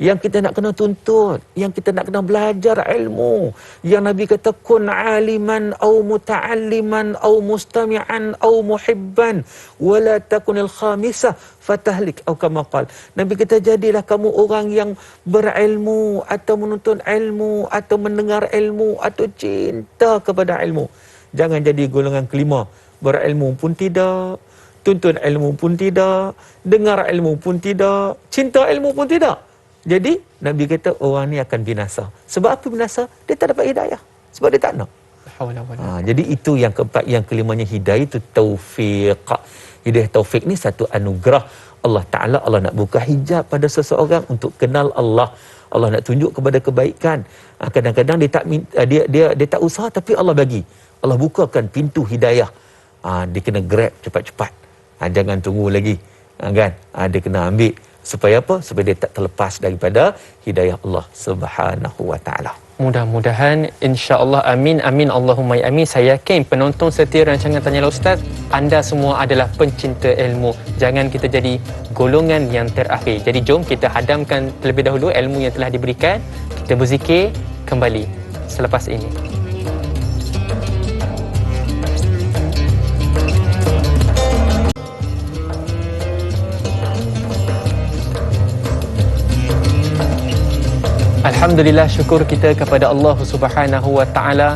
yang kita nak kena tuntut, yang kita nak kena belajar ilmu. Yang Nabi kata kun aliman au muta'alliman au mustami'an au muhibban wala takunil khamisah fatahlik atau kama qala. Nabi kata jadilah kamu orang yang berilmu atau menuntut ilmu atau mendengar ilmu atau cinta kepada ilmu. Jangan jadi golongan kelima. Berilmu pun tidak, tuntut ilmu pun tidak, dengar ilmu pun tidak, cinta ilmu pun tidak. Jadi Nabi kata orang ni akan binasa. Sebab apa binasa? Dia tak dapat hidayah. Sebab dia tak nak. Jadi itu yang keempat. Yang kelimanya hidayah itu taufiq. Hidayah taufiq ni satu anugerah Allah Ta'ala. Allah nak buka hijab pada seseorang untuk kenal Allah. Allah nak tunjuk kepada kebaikan. Kadang-kadang dia tak usaha tapi Allah bagi. Allah bukakan pintu hidayah. Dia kena grab cepat-cepat. Jangan tunggu lagi. Kan? Dia kena ambil. Supaya apa? Supaya dia tak terlepas daripada hidayah Allah Subhanahu wa ta'ala. Mudah-mudahan, insya-Allah, amin amin Allahumma amin. Saya yakin penonton setia rancangan Tanyalah Ustaz, anda semua adalah pencinta ilmu. Jangan kita jadi golongan yang terakhir. Jadi jom kita hadamkan terlebih dahulu ilmu yang telah diberikan. Kita berzikir kembali selepas ini. Alhamdulillah, syukur kita kepada Allah Subhanahu wa taala.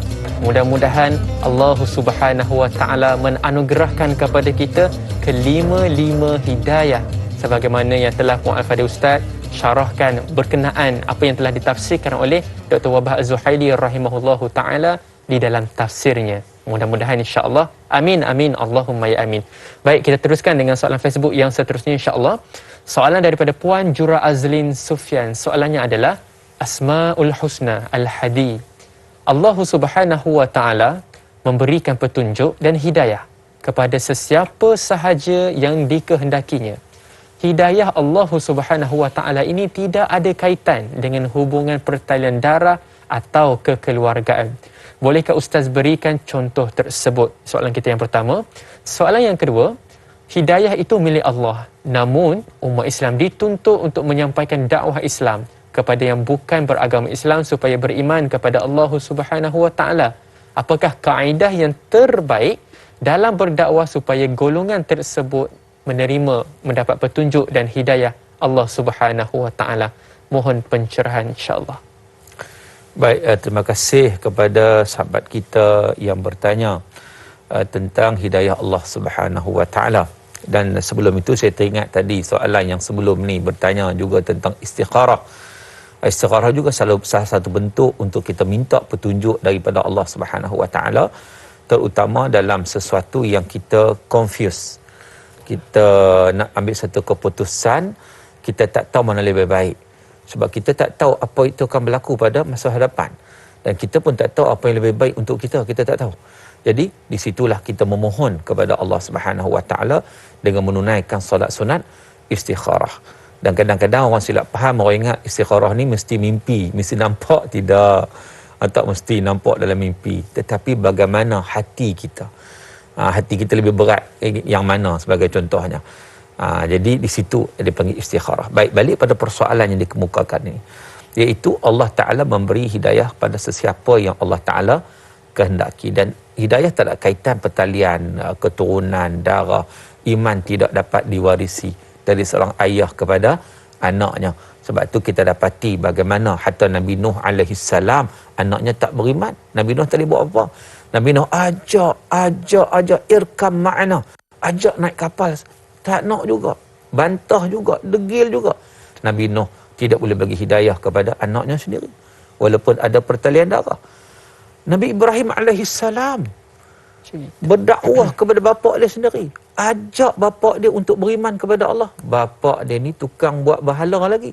Mudah-mudahan Allah Subhanahu wa taala menganugerahkan kepada kita kelima-lima hidayah sebagaimana yang telah Puan Al-Fadhil Ustaz syarahkan berkenaan apa yang telah ditafsirkan oleh Dr. Wahbah Az-Zuhaili rahimahullahu taala di dalam tafsirnya. Mudah-mudahan insya-Allah. Amin amin Allahumma ya amin. Baik, kita teruskan dengan soalan Facebook yang seterusnya insya-Allah. Soalan daripada Puan Jura Azlin Sufyan. Soalannya adalah Asmaul Husna Al-Hadi. Allah Subhanahu wa taala memberikan petunjuk dan hidayah kepada sesiapa sahaja yang dikehendakinya. Hidayah Allah Subhanahu wa taala ini tidak ada kaitan dengan hubungan pertalian darah atau kekeluargaan. Bolehkah Ustaz berikan contoh tersebut? Soalan kita yang pertama. Soalan yang kedua, hidayah itu milik Allah. Namun umat Islam dituntut untuk menyampaikan dakwah Islam kepada yang bukan beragama Islam supaya beriman kepada Allah Subhanahu wa taala. Apakah kaedah yang terbaik dalam berdakwah supaya golongan tersebut mendapat petunjuk dan hidayah Allah Subhanahu wa taala? Mohon pencerahan insya-Allah. Baik, terima kasih kepada sahabat kita yang bertanya tentang hidayah Allah Subhanahu wa taala. Dan sebelum itu saya teringat tadi soalan yang sebelum ni bertanya juga tentang istikharah. Istikharah juga salah satu bentuk untuk kita minta petunjuk daripada Allah Subhanahu wa taala, terutama dalam sesuatu yang kita confuse. Kita nak ambil satu keputusan, kita tak tahu mana lebih baik. Sebab kita tak tahu apa itu akan berlaku pada masa hadapan. Dan kita pun tak tahu apa yang lebih baik untuk kita, kita tak tahu. Jadi di situlah kita memohon kepada Allah Subhanahu wa taala dengan menunaikan solat sunat istikharah. Dan kadang-kadang orang silap faham, orang ingat istikharah ni mesti mimpi, mesti nampak, tidak. Tak mesti nampak dalam mimpi. Tetapi bagaimana hati kita. Hati kita lebih berat yang mana sebagai contohnya. Jadi di situ dia panggil istikharah. Baik, balik pada persoalan yang dikemukakan ini. Iaitu Allah Ta'ala memberi hidayah pada sesiapa yang Allah Ta'ala kehendaki. Dan hidayah tak ada kaitan pertalian keturunan, darah. Iman tidak dapat diwarisi dari seorang ayah kepada anaknya. Sebab tu kita dapati bagaimana hatta Nabi Nuh alaihi salam, anaknya tak beriman. Nabi Nuh tak boleh buat apa. Nabi Nuh ajak irkam ma'ana, ajak naik kapal, tak nak juga, bantah juga, degil juga. Nabi Nuh tidak boleh bagi hidayah kepada anaknya sendiri walaupun ada pertalian darah. Nabi Ibrahim alaihi salam berdakwah kepada bapa dia sendiri, ajak bapa dia untuk beriman kepada Allah. Bapa dia ni tukang buat bahala lagi,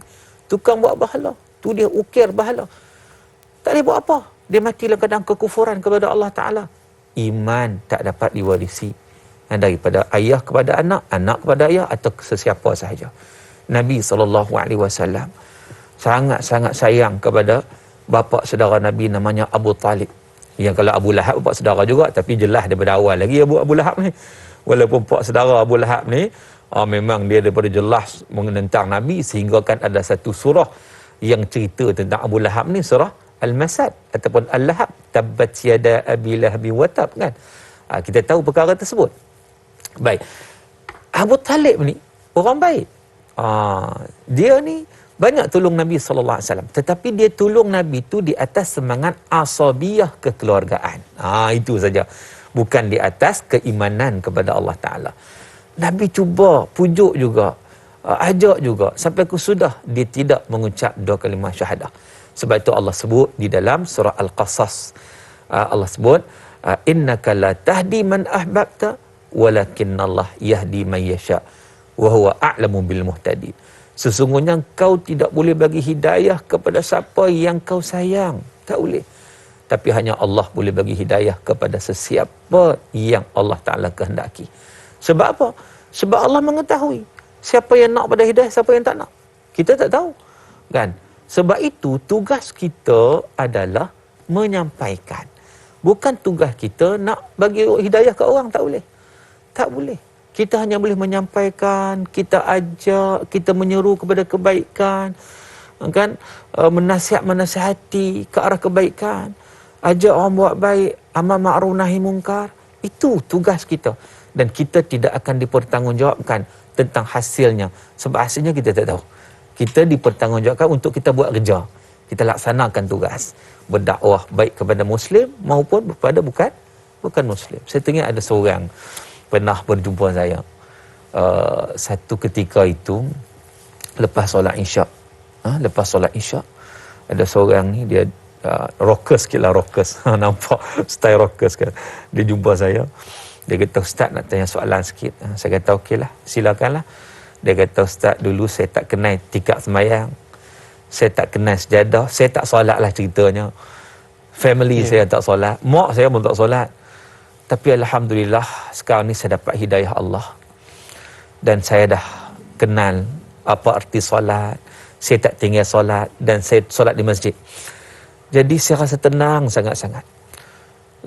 tukang buat bahala, tu dia ukir bahala, tak boleh buat apa, dia mati dalam keadaan kekufuran kepada Allah Ta'ala. Iman tak dapat diwarisi daripada ayah kepada anak, anak kepada ayah, atau sesiapa sahaja. Nabi SAW sangat-sangat sayang kepada bapa saudara Nabi namanya Abu Talib. Yang kalau Abu Lahab bapa saudara juga, tapi jelas daripada awal lagi Abu Lahab ni. Walaupun pak saudara Abu Lahab ni memang dia daripada jelas menentang Nabi, sehingga kan ada satu surah yang cerita tentang Abu Lahab ni, surah Al-Masad ataupun Al-Lahab, tabbat yada abi lahabi wa tab, kan. Kita tahu perkara tersebut. Baik. Abu Talib ni orang baik. Dia ni banyak tolong Nabi SAW. Tetapi dia tolong Nabi tu di atas semangat asabiyah kekeluargaan. Itu saja. Bukan di atas keimanan kepada Allah Ta'ala. Nabi cuba pujuk juga, ajak juga, sampai ke sudah dia tidak mengucap dua kalimah syahadah. Sebab itu Allah sebut di dalam surah Al-Qasas, Allah sebut innaka la tahdi man ahbabta walakinnallaha yahdi man yasha wa huwa a'lamu bil muhtadin. Sesungguhnya kau tidak boleh bagi hidayah kepada siapa yang kau sayang, tak boleh. Tapi hanya Allah boleh bagi hidayah kepada sesiapa yang Allah Ta'ala kehendaki. Sebab apa? Sebab Allah mengetahui siapa yang nak pada hidayah, siapa yang tak nak. Kita tak tahu, kan? Sebab itu tugas kita adalah menyampaikan. Bukan tugas kita nak bagi hidayah ke orang, tak boleh. Tak boleh. Kita hanya boleh menyampaikan, kita ajak, kita menyeru kepada kebaikan, kan? Menasihati ke arah kebaikan, ajak orang buat baik, amar ma'ruf nahi munkar. Itu tugas kita. Dan kita tidak akan dipertanggungjawabkan tentang hasilnya. Sebab hasilnya kita tak tahu. Kita dipertanggungjawabkan untuk kita buat kerja. Kita laksanakan tugas. Berdakwah baik kepada Muslim maupun kepada bukan Muslim. Saya teringat ada seorang pernah berjumpa saya. Satu ketika itu, lepas solat Isyak. Lepas solat Isyak, ada seorang ni, dia rockers sikit lah, rockers. Nampak style rockers kan. Dia jumpa saya. Dia kata, Ustaz nak tanya soalan sikit. Saya kata, okeylah, silakanlah. Dia kata, Ustaz, dulu saya tak kenal tikar sembahyang. Saya tak kenal sejadah. Saya tak solat lah ceritanya. Family saya tak solat. Mak saya pun tak solat. Tapi Alhamdulillah, sekarang ni saya dapat hidayah Allah. Dan saya dah kenal apa arti solat. Saya tak tinggal solat. Dan saya solat di masjid. Jadi saya rasa tenang sangat-sangat.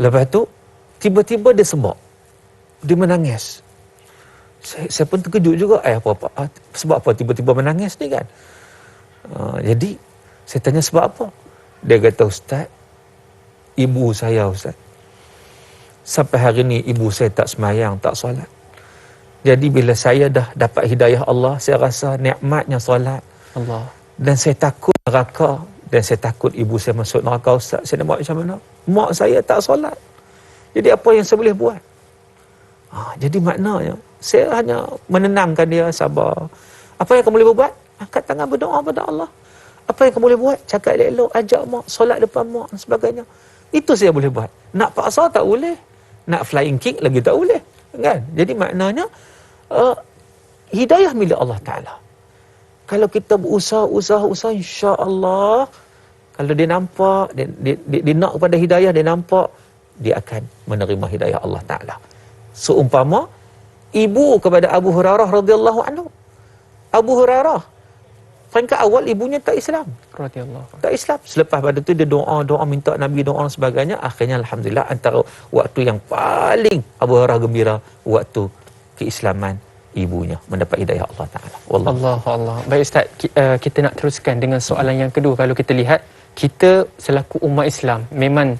Lepas tu, tiba-tiba dia sebab. Dia menangis. Saya pun terkejut juga. Sebab apa tiba-tiba menangis ni, kan? Jadi, saya tanya sebab apa? Dia kata, Ustaz, ibu saya, Ustaz, sampai hari ni ibu saya tak sembahyang, tak solat. Jadi bila saya dah dapat hidayah Allah, saya rasa nikmatnya solat. Allah. Dan saya takut neraka. Dan saya takut ibu saya masuk neraka, Ustaz. Saya nak buat macam mana? Mak saya tak solat. Jadi apa yang saya boleh buat? Jadi maknanya, saya hanya menenangkan dia, sabar. Apa yang kamu boleh buat? Angkat tangan berdoa pada Allah. Apa yang kamu boleh buat? Cakap elok, ajak mak, solat depan mak dan sebagainya. Itu saya boleh buat. Nak paksa tak boleh. Nak flying kick lagi tak boleh. Kan? Jadi maknanya, hidayah milik Allah Ta'ala. Kalau kita berusaha, insya-Allah, kalau dia nampak, dia nak kepada hidayah, dia nampak, dia akan menerima hidayah Allah Ta'ala. Seumpama ibu kepada Abu Hurairah radhiyallahu anhu. Abu Hurairah, peringkat awal ibunya tak Islam. Tak Islam. Selepas pada tu dia doa minta Nabi doa dan sebagainya. Akhirnya Alhamdulillah, antara waktu yang paling Abu Hurairah gembira, waktu keislaman ibunya, mendapat hidayah Allah Ta'ala. Allah. Baik Ustaz, kita nak teruskan dengan soalan yang kedua. Kalau kita lihat kita selaku umat Islam memang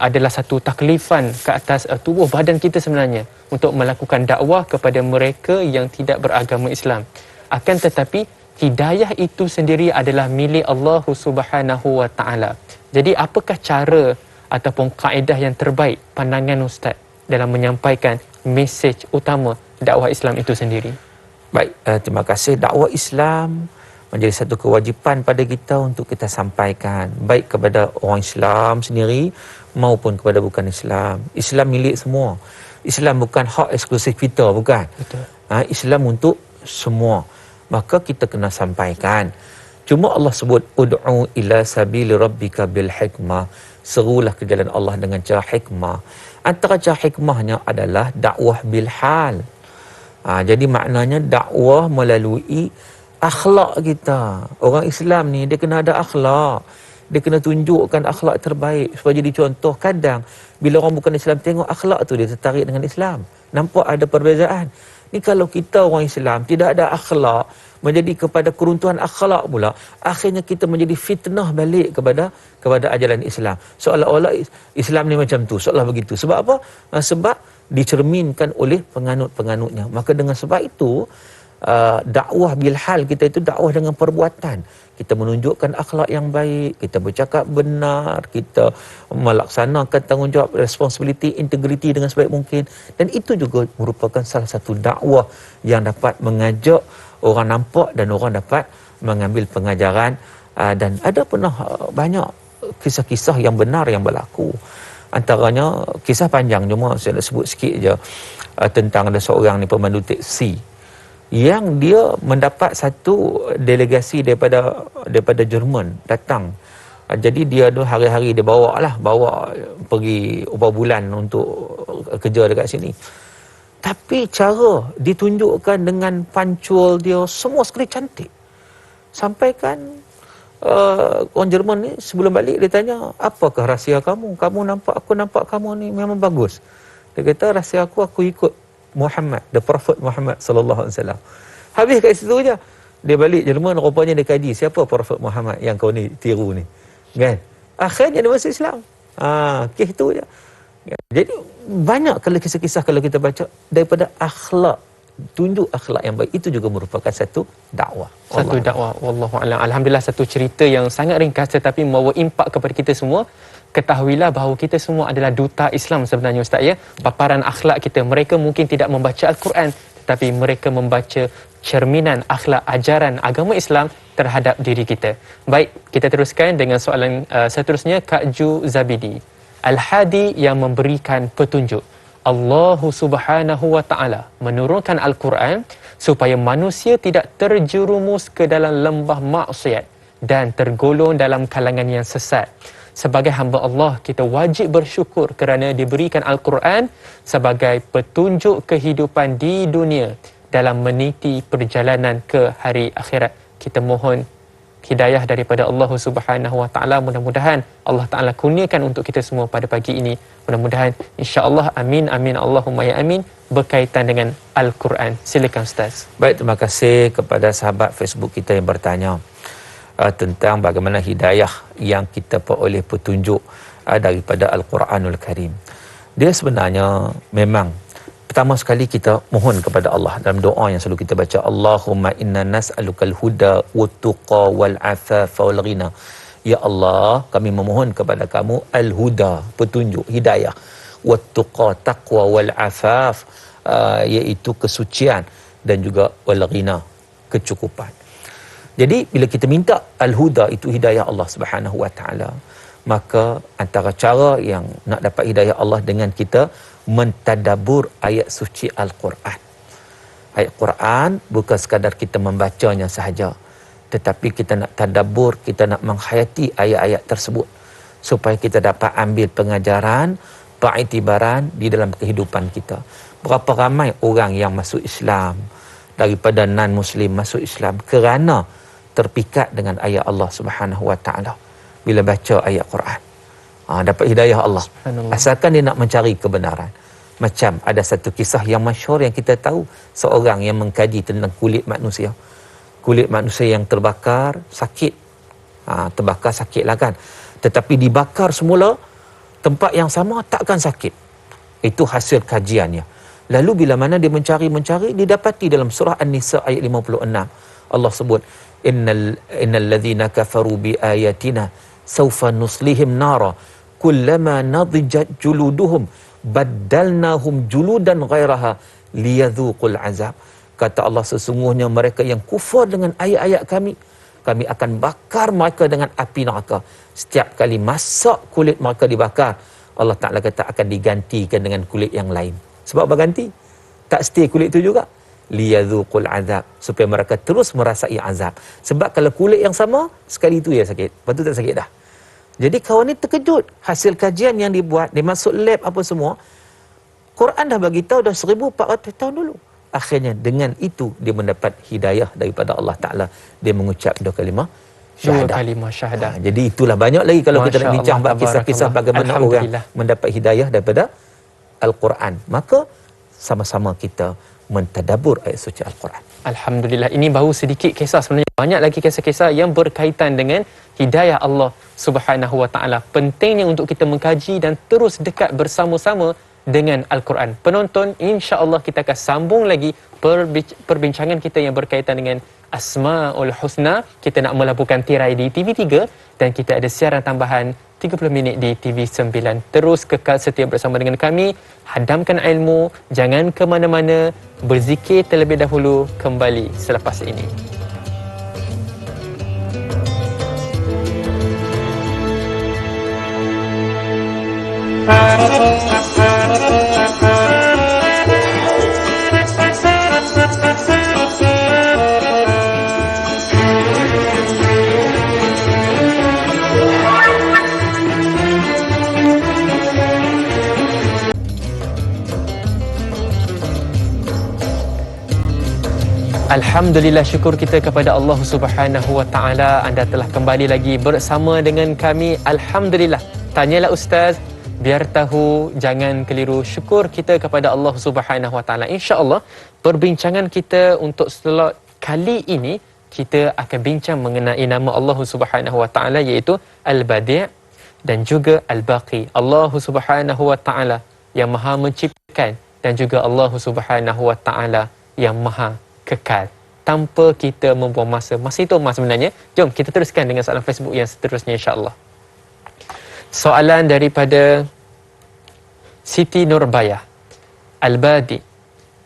adalah satu taklifan ke atas tubuh badan kita sebenarnya untuk melakukan dakwah kepada mereka yang tidak beragama Islam. Akan tetapi hidayah itu sendiri adalah milik Allah Subhanahu wa taala. Jadi apakah cara ataupun kaedah yang terbaik pandangan ustaz dalam menyampaikan mesej utama dakwah Islam itu sendiri? Baik, terima kasih. Dakwah Islam menjadi satu kewajipan pada kita untuk kita sampaikan baik kepada orang Islam sendiri maupun kepada bukan Islam. Islam milik semua. Islam bukan hak eksklusif kita, bukan. Betul. Islam untuk semua. Maka kita kena sampaikan. Cuma Allah sebut ud'u ila sabili rabbika bil hikmah. Serulah ke jalan Allah dengan cara hikmah. Antara cara hikmahnya adalah dakwah bil hal. Jadi maknanya dakwah melalui akhlak kita. Orang Islam ni dia kena ada akhlak. Dia kena tunjukkan akhlak terbaik supaya jadi contoh. Kadang bila orang bukan Islam tengok akhlak tu, dia tertarik dengan Islam. Nampak ada perbezaan. Ni kalau kita orang Islam tidak ada akhlak, menjadi kepada keruntuhan akhlak pula, akhirnya kita menjadi fitnah balik kepada ajaran Islam. Seolah-olah Islam ni macam tu, seolah begitu. Sebab apa? Sebab dicerminkan oleh penganut-penganutnya. Maka dengan sebab itu dakwah bilhal kita itu dakwah dengan perbuatan. Kita menunjukkan akhlak yang baik, kita bercakap benar, kita melaksanakan tanggungjawab, responsibility, integriti dengan sebaik mungkin. Dan itu juga merupakan salah satu dakwah yang dapat mengajak orang nampak dan orang dapat mengambil pengajaran. Dan ada pernah banyak kisah-kisah yang benar yang berlaku. Antaranya kisah panjang, cuma saya nak sebut sikit je tentang ada seorang ni pemandu teksi yang dia mendapat satu delegasi daripada Jerman datang. Jadi dia tu hari-hari dia bawa pergi beberapa bulan untuk kerja dekat sini. Tapi cara ditunjukkan dengan pancul dia semua sekali cantik. Sampai kan orang Jerman ni sebelum balik dia tanya, apakah rahsia kamu? Aku nampak kamu ni memang bagus. Dia kata rahsia aku ikut Muhammad, the Prophet Muhammad sallallahu alaihi wasallam. Habis kat situ je. Dia balik Jerman, rupanya dia kaji siapa Prophet Muhammad yang kau ni tiru ni. Kan? Akhirnya dia masuk Islam. Kes tu je. Jadi banyak kalau kisah-kisah kalau kita baca daripada akhlak, tunjuk akhlak yang baik, itu juga merupakan satu dakwah. Satu dakwah, wallahu a'lam. Alhamdulillah, satu cerita yang sangat ringkas tetapi membawa impak kepada kita semua. Ketahuilah bahawa kita semua adalah duta Islam sebenarnya ustaz ya. Paparan akhlak kita, mereka mungkin tidak membaca Al-Quran tetapi mereka membaca cerminan akhlak ajaran agama Islam terhadap diri kita. Baik, kita teruskan dengan soalan seterusnya. Kak Ju Zabidi, Al-Hadi yang memberikan petunjuk. Allah Subhanahu wa taala menurunkan Al-Quran supaya manusia tidak terjerumus ke dalam lembah maksiat dan tergolong dalam kalangan yang sesat. Sebagai hamba Allah, kita wajib bersyukur kerana diberikan Al-Quran sebagai petunjuk kehidupan di dunia dalam meniti perjalanan ke hari akhirat. Kita mohon hidayah daripada Allah Subhanahu wa taala. Mudah-mudahan Allah Taala kurniakan untuk kita semua pada pagi ini. Mudah-mudahan insya-Allah, amin amin Allahumma ya amin, berkaitan dengan Al-Quran. Silakan ustaz. Baik, terima kasih kepada sahabat Facebook kita yang bertanya tentang bagaimana hidayah yang kita peroleh petunjuk daripada Al-Quranul Karim. Dia sebenarnya memang pertama sekali kita mohon kepada Allah dalam doa yang selalu kita baca, Allahumma inna nas'alukal huda wat-tuqa wal-afafa wal ghina. Ya Allah, kami memohon kepada kamu al-huda, petunjuk, hidayah, wat-tuqa, taqwa, wal-afaf, iaitu kesucian, dan juga wal-ghina, kecukupan. Jadi bila kita minta al-huda, itu hidayah Allah Subhanahu wa taala, maka antara cara yang nak dapat hidayah Allah dengan kita mentadabbur ayat suci Al-Quran. Ayat Quran bukan sekadar kita membacanya sahaja, tetapi kita nak tadabbur, kita nak menghayati ayat-ayat tersebut supaya kita dapat ambil pengajaran, pengiktibaran di dalam kehidupan kita. Berapa ramai orang yang masuk Islam daripada non-Muslim masuk Islam kerana terpikat dengan ayat Allah Subhanahu wa taala. Bila baca ayat Quran, dapat hidayah Allah. Asalkan dia nak mencari kebenaran. Macam ada satu kisah yang masyhur yang kita tahu, seorang yang mengkaji tentang kulit manusia. Kulit manusia yang terbakar, sakit. Terbakar sakit lah kan. Tetapi dibakar semula, tempat yang sama takkan sakit. Itu hasil kajiannya. Lalu bila mana dia mencari, didapati dalam surah An-Nisa ayat 56. Allah sebut, innal ladzina kafaru bi ayatina sawfa nuslihim nara kullama nadijat juluduhum baddalnahum juludan ghairaha liyadhuqul azab. Kata Allah, sesungguhnya mereka yang kufur dengan ayat-ayat kami akan bakar mereka dengan api neraka. Setiap kali masak kulit mereka dibakar, Allah Ta'ala kata akan digantikan dengan kulit yang lain. Sebab apa ganti? Tak stay kulit itu juga. Liyadhuqul azab, supaya mereka terus merasai azab. Sebab kalau kulit yang sama, sekali itu ya sakit, lepas tu tak sakit dah. Jadi kawan ni terkejut. Hasil kajian yang dibuat, dia masuk lab apa semua, Quran dah bagi tahu dah 1400 tahun dulu. Akhirnya dengan itu dia mendapat hidayah daripada Allah Ta'ala. Dia mengucap dua kalimah syahadah. Jadi itulah banyak lagi kalau kita nak bincang kisah-kisah bagaimana orang mendapat hidayah daripada Al-Quran. Maka sama-sama kita mentadabbur ayat suci Al-Quran. Alhamdulillah, ini baru sedikit kisah, sebenarnya banyak lagi kisah-kisah yang berkaitan dengan hidayah Allah Subhanahu Wa Taala. Pentingnya untuk kita mengkaji dan terus dekat bersama-sama dengan Al-Quran. Penonton, insya-Allah kita akan sambung lagi perbincangan kita yang berkaitan dengan Asmaul Husna. Kita nak melabuhkan tirai di TV3 dan kita ada siaran tambahan 30 minit di TV9. Terus kekal setia bersama dengan kami. Hadamkan ilmu, jangan ke mana-mana. Berzikir terlebih dahulu, kembali selepas ini. Alhamdulillah, syukur kita kepada Allah Subhanahu Wa Taala. Anda telah kembali lagi bersama dengan kami. Alhamdulillah. Tanyalah Ustaz, biar tahu, jangan keliru. Syukur kita kepada Allah Subhanahu Wa Taala. Insya-Allah perbincangan kita untuk slot kali ini, kita akan bincang mengenai nama Allah Subhanahu Wa Taala, iaitu Al-Badi' dan juga Al-Baqi. Allah Subhanahu Wa Taala yang Maha menciptakan dan juga Allah Subhanahu Wa Taala yang Maha kekal. Tanpa kita membuang masa. Masa itu emas sebenarnya. Jom kita teruskan dengan soalan Facebook yang seterusnya, insya-Allah. Soalan daripada Siti Nurbaya. Al-Badi,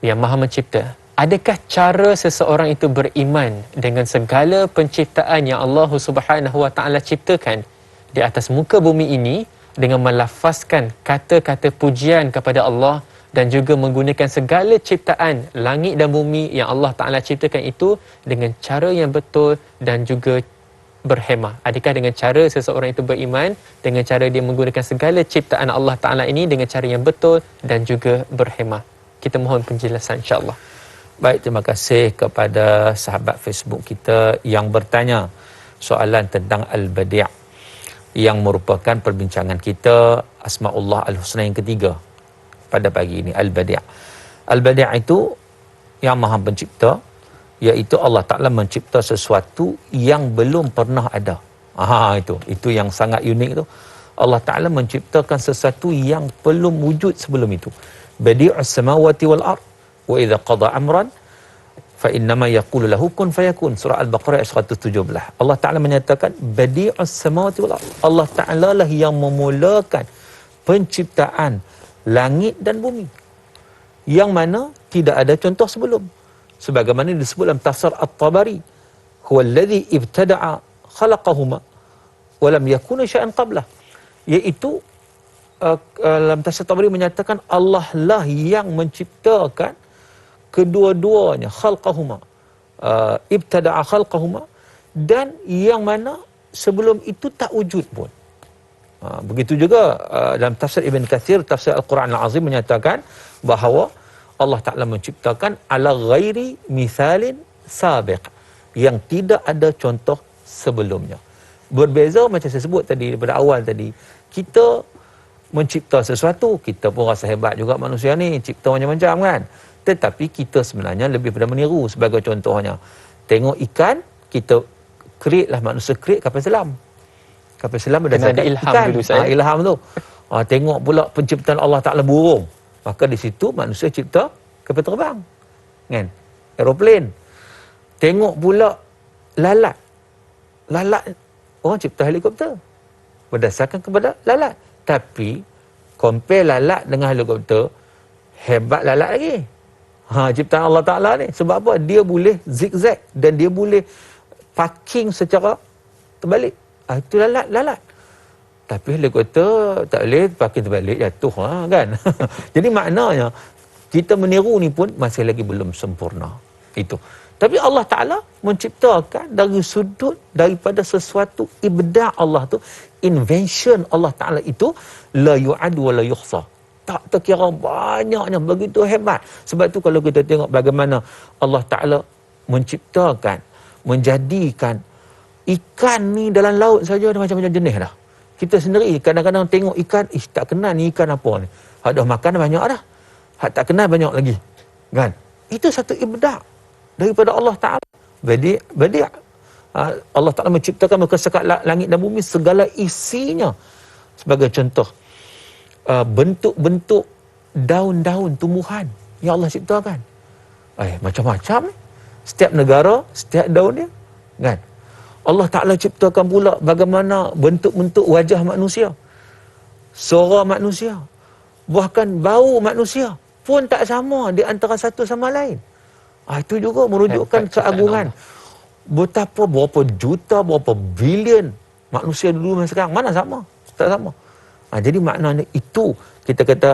yang Maha Mencipta. Adakah cara seseorang itu beriman dengan segala penciptaan yang Allah Subhanahu Wa Taala ciptakan di atas muka bumi ini dengan melafazkan kata-kata pujian kepada Allah dan juga menggunakan segala ciptaan langit dan bumi yang Allah Ta'ala ciptakan itu dengan cara yang betul dan juga berhemah? Adakah dengan cara seseorang itu beriman dengan cara dia menggunakan segala ciptaan Allah Ta'ala ini dengan cara yang betul dan juga berhemah? Kita mohon penjelasan, insya-Allah. Baik, terima kasih kepada sahabat Facebook kita yang bertanya soalan tentang Al-Badi' yang merupakan perbincangan kita Asma'ullah Al-Husna yang ketiga pada pagi ini. Al-Badi'. Al-Badi' itu yang Maha Pencipta, iaitu Allah Ta'ala mencipta sesuatu yang belum pernah ada. Itu yang sangat unik tu. Allah Ta'ala menciptakan sesuatu yang belum wujud sebelum itu. Badi'us samawati wal ard wa idza qada amran fa innama yaqulu lahu kun fayakun. Surah Al-Baqarah ayat 117. Allah Ta'ala menyatakan Badi'us samawati wal ard. Allah Ta'ala lah yang memulakan penciptaan langit dan bumi, yang mana tidak ada contoh sebelum. Sebagaimana disebut dalam tafsir At-Tabari, huwa alladhi ibtada'a khalaqahuma wa lam yakuna syai'an qablah. Iaitu dalam tafsir Tabari menyatakan Allah lah yang menciptakan kedua-duanya, khalqahuma, ibtada'a khalqahuma, dan yang mana sebelum itu tak wujud pun. Begitu juga dalam tafsir Ibn Kathir, tafsir Al-Quran Al-Azim menyatakan bahawa Allah Ta'ala menciptakan ala ghairi mithalin sabiq, yang tidak ada contoh sebelumnya. Berbeza macam saya sebut tadi daripada awal tadi, kita mencipta sesuatu, kita pun rasa hebat juga manusia ni, cipta macam-macam kan. Tetapi kita sebenarnya lebih pada meniru. Sebagai contohnya, tengok ikan, kita create lah manusia create kapal selam. Kapal selam berdasarkan ada ilham ikan. dulu saya. Ilham tu. Tengok pula penciptaan Allah Ta'ala burung. Maka di situ manusia cipta kapal terbang. Kan? Aeroplane. Tengok pula lalat. Lalat, orang cipta helikopter. Berdasarkan kepada lalat. Tapi, compare lalat dengan helikopter, hebat lalat lagi. Ciptaan Allah Ta'ala ni. Sebab apa? Dia boleh zigzag dan dia boleh parking secara terbalik. Itu lalat. Tapi helikopter tak boleh parking terbalik, jatuh kan. Jadi maknanya kita meniru ni pun masih lagi belum sempurna. Itu. Tapi Allah Ta'ala menciptakan dari sudut daripada sesuatu ibda' Allah tu, invention Allah Ta'ala itu la yu'ad wa la yuhsa. Tak terkira banyaknya, begitu hebat. Sebab tu kalau kita tengok bagaimana Allah Ta'ala menciptakan, menjadikan ikan ni dalam laut saja ada macam-macam jenis dah. Kita sendiri kadang-kadang tengok ikan, tak kenal ni ikan apa ni. Hak dah makan banyak dah. Hak tak kenal banyak lagi. Kan? Itu satu ibda' daripada Allah Ta'ala. Badi' Allah Ta'ala menciptakan muka sekat langit dan bumi, segala isinya. Sebagai contoh, bentuk-bentuk daun-daun tumbuhan yang Allah ciptakan. Macam-macam. Setiap negara, setiap daun dia. Kan? Allah Ta'ala ciptakan pula bagaimana bentuk-bentuk wajah manusia. Suara manusia. Bahkan bau manusia pun tak sama di antara satu sama lain. Itu juga merujukkan keagungan. Betapa berapa juta, berapa bilion manusia dulu dan sekarang. Mana sama? Tak sama. Jadi maknanya itu kita kata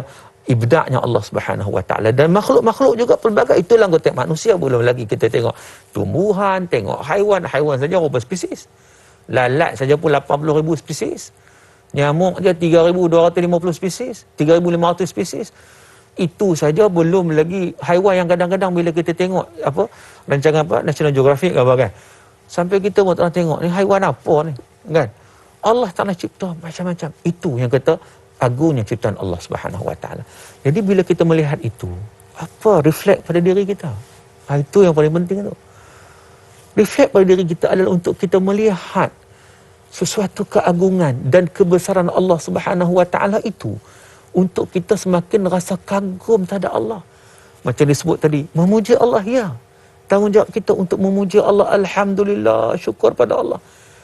ibda'nya Allah Subhanahu Wa Ta'ala. Dan makhluk-makhluk juga pelbagai. Itulah kita tengok manusia, belum lagi kita tengok tumbuhan, tengok haiwan. Haiwan saja berapa spesies. Lalat saja pun 80,000 spesies. Nyamuk je 3,250 spesies. 3,500 spesies. Itu saja belum lagi haiwan yang kadang-kadang bila kita tengok rancangan National Geographic kan. Sampai kita pun tak tengok ni haiwan apa ni, kan? Allah Ta'ala cipta macam-macam. Itu yang kata agungnya ciptaan Allah Subhanahu Wa Ta'ala. Jadi bila kita melihat itu, reflect pada diri kita. Itu yang paling penting tu. Reflect pada diri kita adalah untuk kita melihat sesuatu keagungan dan kebesaran Allah Subhanahu Wa Ta'ala itu, untuk kita semakin rasa kagum terhadap Allah. Macam disebut tadi, memuji Allah, ya. Tanggungjawab kita untuk memuji Allah. Alhamdulillah, syukur pada Allah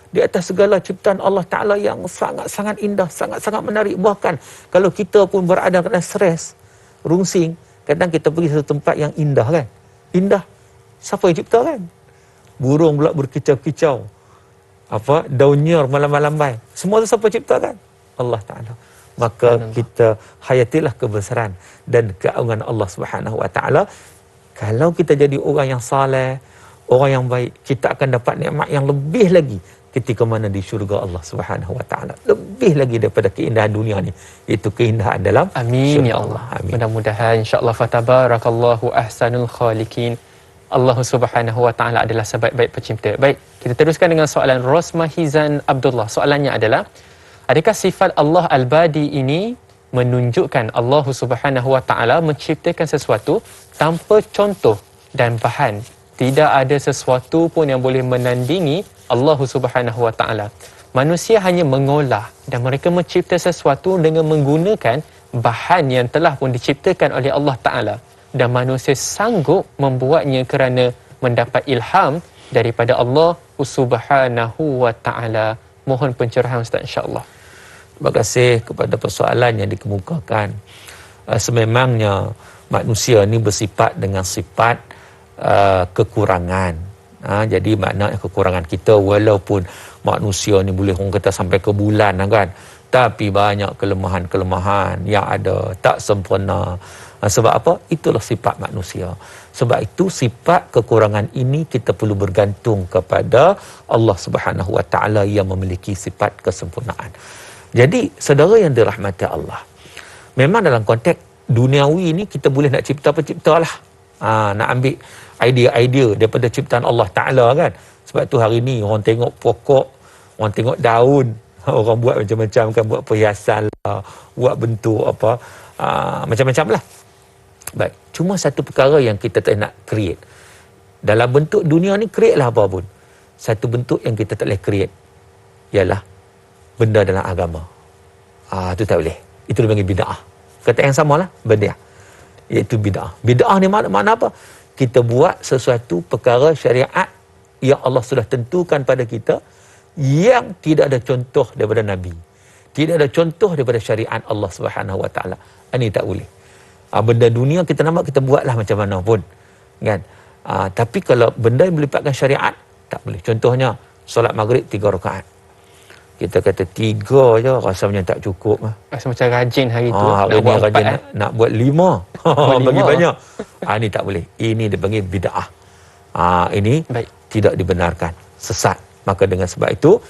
di atas segala ciptaan Allah Ta'ala yang sangat-sangat indah, sangat-sangat menarik. Bahkan kalau kita pun berada dalam stres, rungsing, kadang kita pergi satu tempat yang indah kan. Indah. Siapa yang cipta kan? Burung pula berkicau-kicau. Daun nyer malam-malam. Semua itu siapa cipta kan? Allah Ta'ala. Maka kita hayatilah kebesaran dan keagungan Allah Subhanahu Wa Ta'ala. Kalau kita jadi orang yang saleh, orang yang baik, kita akan dapat nikmat yang lebih lagi ketika mana di syurga Allah Subhanahu Wa Ta'ala. Lebih lagi daripada keindahan dunia ni, iaitu keindahan dalam amin ya Allah. Amin. Mudah-mudahan insya-Allah fatabarakallahu ahsanul khaliqin. Allah Subhanahu Wa Ta'ala adalah sebaik-baik pencipta. Baik, kita teruskan dengan soalan Rosma Hizan Abdullah. Soalannya adalah, adakah sifat Allah Al-Badi ini menunjukkan Allah Subhanahu Wa Ta'ala menciptakan sesuatu tanpa contoh dan bahan? Tidak ada sesuatu pun yang boleh menandingi Allah Subhanahu Wa Ta'ala. Manusia hanya mengolah dan mereka mencipta sesuatu dengan menggunakan bahan yang telah pun diciptakan oleh Allah Ta'ala. Dan manusia sanggup membuatnya kerana mendapat ilham daripada Allah Subhanahu Wa Ta'ala. Mohon pencerahan Ustaz, insya-Allah. Terima kasih kepada persoalan yang dikemukakan. Sememangnya manusia ni bersifat dengan sifat kekurangan. Jadi maknanya kekurangan kita, walaupun manusia ni boleh orang kata sampai ke bulan kan, tapi banyak kelemahan-kelemahan yang ada, tak sempurna. Sebab apa? Itulah sifat manusia. Sebab itu sifat kekurangan ini kita perlu bergantung kepada Allah Subhanahu Wa Ta'ala yang memiliki sifat kesempurnaan. Jadi saudara yang dirahmati Allah, memang dalam konteks duniawi ini kita boleh nak cipta apa ciptalah. Nak ambil idea-idea daripada ciptaan Allah Ta'ala kan. Sebab tu hari ni orang tengok pokok, orang tengok daun, orang buat macam-macam kan, buat perhiasan lah, buat bentuk macam-macam lah. Baik, cuma satu perkara yang kita tak nak create dalam bentuk dunia ni, create lah apa pun. satu bentuk yang kita tak boleh create ialah benda dalam agama. Itu tak boleh. Itu dipanggil bid'ah. Kata yang samalah, benda iaitu bid'ah. Bid'ah ni makna apa? Kita buat sesuatu perkara syariat yang Allah sudah tentukan pada kita yang tidak ada contoh daripada Nabi. Tidak ada contoh daripada syariat Allah Subhanahu Wa Taala. Ini tak boleh. Benda dunia kita nak buat, kita buatlah macam mana pun. Kan? Tapi kalau benda yang melibatkan syariat, tak boleh. Contohnya, solat maghrib 3 rakaat. Kita kata 3 je, rasa macam tak cukup. Rasa macam rajin hari tu. Hari ni rajin nak buat 5. Bagi banyak. Ini tak boleh. Ini dipanggil bid'ah. Ini Baik. tidak dibenarkan. Sesat. Maka dengan sebab itu,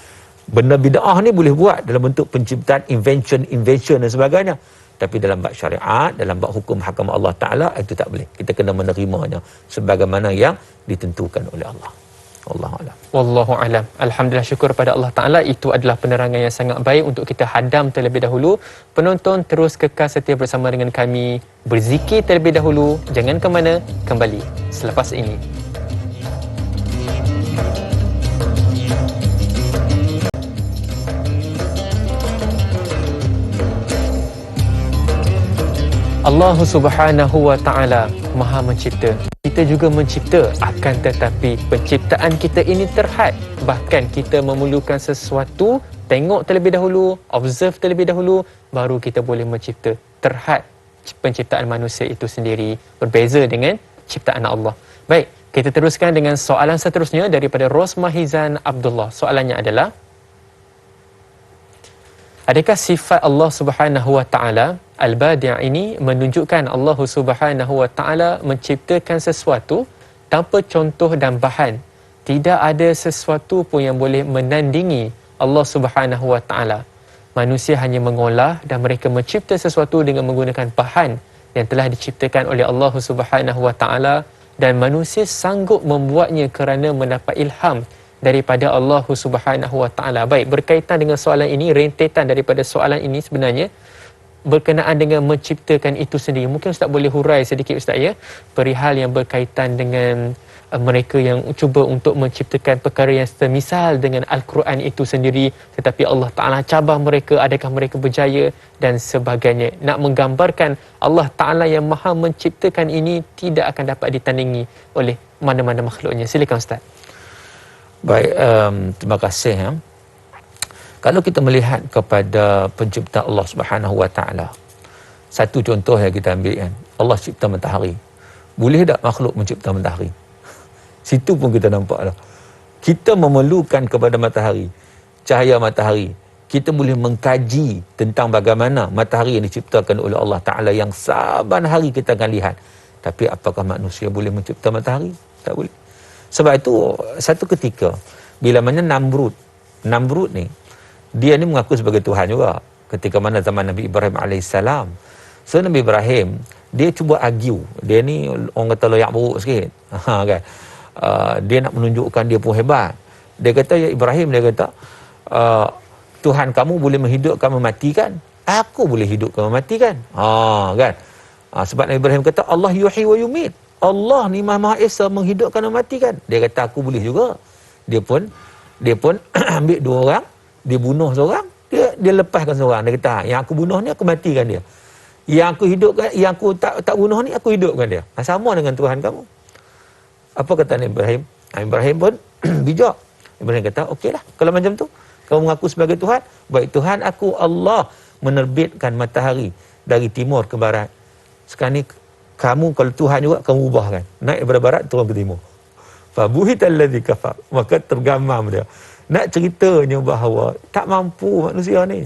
benda bid'ah ni boleh buat dalam bentuk penciptaan, invention dan sebagainya. Tapi dalam bab syariat, dalam bab hukum hakam Allah Ta'ala, itu tak boleh. Kita kena menerimanya sebagaimana yang ditentukan oleh Allah. Wallahualam. Wallahualam. Alhamdulillah, syukur pada Allah Ta'ala. Itu adalah penerangan yang sangat baik untuk kita hadam terlebih dahulu. Penonton terus kekal setia bersama dengan kami. Berzikir terlebih dahulu. Jangan ke mana, kembali selepas ini. Allah Subhanahu Wa Ta'ala Maha Mencipta. Kita juga mencipta, akan tetapi penciptaan kita ini terhad. Bahkan kita memerlukan sesuatu, tengok terlebih dahulu, observe terlebih dahulu, baru kita boleh mencipta. Terhad penciptaan manusia itu sendiri berbeza dengan ciptaan Allah. Baik, kita teruskan dengan soalan seterusnya daripada Rosmahizan Abdullah. Soalannya adalah, adakah sifat Allah Subhanahu Wa Ta'ala Al-Badi' ini menunjukkan Allah Subhanahu Wa Ta'ala menciptakan sesuatu tanpa contoh dan bahan? Tidak ada sesuatu pun yang boleh menandingi Allah Subhanahu Wa Ta'ala. Manusia hanya mengolah dan mereka mencipta sesuatu dengan menggunakan bahan yang telah diciptakan oleh Allah Subhanahu Wa Ta'ala, dan manusia sanggup membuatnya kerana mendapat ilham daripada Allah Subhanahu Wa Ta'ala. Baik, berkaitan dengan soalan ini, rentetan daripada soalan ini sebenarnya berkenaan dengan menciptakan itu sendiri. Mungkin Ustaz boleh hurai sedikit Ustaz, ya, perihal yang berkaitan dengan mereka yang cuba untuk menciptakan perkara yang semisal dengan Al-Quran itu sendiri, tetapi Allah Ta'ala cabar mereka, adakah mereka berjaya dan sebagainya. Nak menggambarkan Allah Ta'ala yang maha menciptakan ini tidak akan dapat ditandingi oleh mana-mana makhluknya. Silakan Ustaz. Baik, terima kasih. Kalau kita melihat kepada pencipta Allah Subhanahu Wa Ta'ala, satu contoh yang kita ambil kan, Allah cipta matahari. Boleh tak makhluk mencipta matahari? Situ pun kita nampak lah. Kita memerlukan kepada matahari, cahaya matahari. Kita boleh mengkaji tentang bagaimana matahari yang diciptakan oleh Allah Ta'ala yang saban hari kita akan lihat. Tapi apakah manusia boleh mencipta matahari? Tak boleh. Sebab itu satu ketika bila mana Namrud ni, dia ni mengaku sebagai Tuhan juga. Ketika mana zaman Nabi Ibrahim AS. So Nabi Ibrahim, dia cuba argue. Dia ni orang kata loyak buruk sikit. Kan? Dia nak menunjukkan dia pun hebat. Dia kata, ya Ibrahim, dia kata, Tuhan kamu boleh menghidupkan mematikan. Aku boleh hidupkan mematikan. Kan? Sebab Nabi Ibrahim kata, Allah yuhyi wa yumit. Allah ni Maha Esa menghidupkan mematikan. Dia kata, aku boleh juga. Dia pun ambil 2 orang, dia bunuh seorang, dia lepaskan seorang. Dia kata, yang aku bunuh ni aku matikan dia. Yang aku hidupkan, yang aku tak bunuh ni aku hidupkan dia. Sama dengan Tuhan kamu. Apa kata Nabi Ibrahim? Ibrahim pun bijak. Ibrahim kata, okeylah, kalau macam tu kamu mengaku sebagai Tuhan, baik, Tuhan aku Allah menerbitkan matahari dari timur ke barat. Sekarang ni kamu kalau Tuhan juga, kamu ubahkan, naik daripada barat turun ke timur. Fabuhitallazi kafar, maka tergamam dia. Nak ceritanya bahawa tak mampu manusia ni,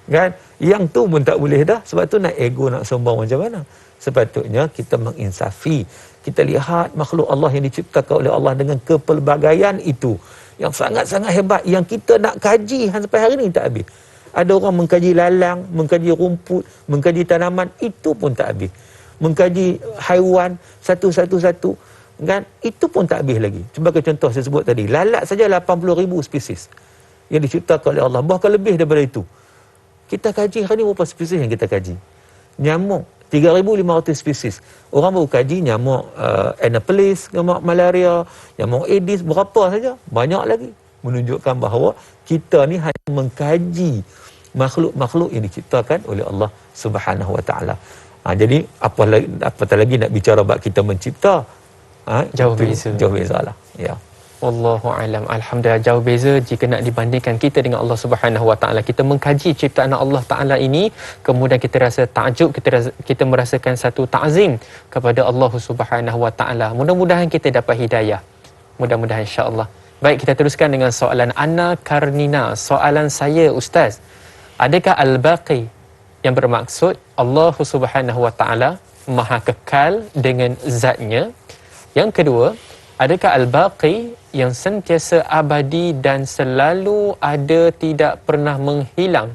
kan? Yang tu pun tak boleh dah. Sebab tu nak ego, nak sombong macam mana? Sepatutnya kita menginsafi. Kita lihat makhluk Allah yang diciptakan oleh Allah dengan kepelbagaian itu yang sangat-sangat hebat, yang kita nak kaji sampai hari ni tak habis. Ada orang mengkaji lalang, mengkaji rumput, mengkaji tanaman, itu pun tak habis. Mengkaji haiwan satu-satu, kan? Itu pun tak habis lagi. Sebagai contoh saya sebut tadi, lalat saja 80,000 spesies yang diciptakan oleh Allah, bahkan lebih daripada itu. Kita kaji hari ni berapa spesies yang kita kaji. Nyamuk 3,500 spesies. Orang baru kaji nyamuk Anopheles, nyamuk malaria, nyamuk Aedes, berapa saja. Banyak lagi. Menunjukkan bahawa kita ni hanya mengkaji makhluk-makhluk yang diciptakan oleh Allah Subhanahu Wa Taala. Jadi apatah lagi nak bicara bab kita mencipta. Jauh beza. Jauh bezalah. Ya. Wallahu alam. Alhamdulillah, jauh beza jika nak dibandingkan kita dengan Allah Subhanahu Wa Taala. Kita mengkaji ciptaan Allah Taala ini, kemudian kita rasa takjub, kita merasakan satu ta'zim kepada Allah Subhanahu Wa Taala. Mudah-mudahan kita dapat hidayah. Mudah-mudahan insya-Allah. Baik, kita teruskan dengan soalan Anna Karnina. Soalan saya, Ustaz, adakah al-baqi yang bermaksud Allah Subhanahu Wa Taala Maha kekal dengan zatnya? Yang kedua, adakah al-baqi yang sentiasa abadi dan selalu ada, tidak pernah menghilang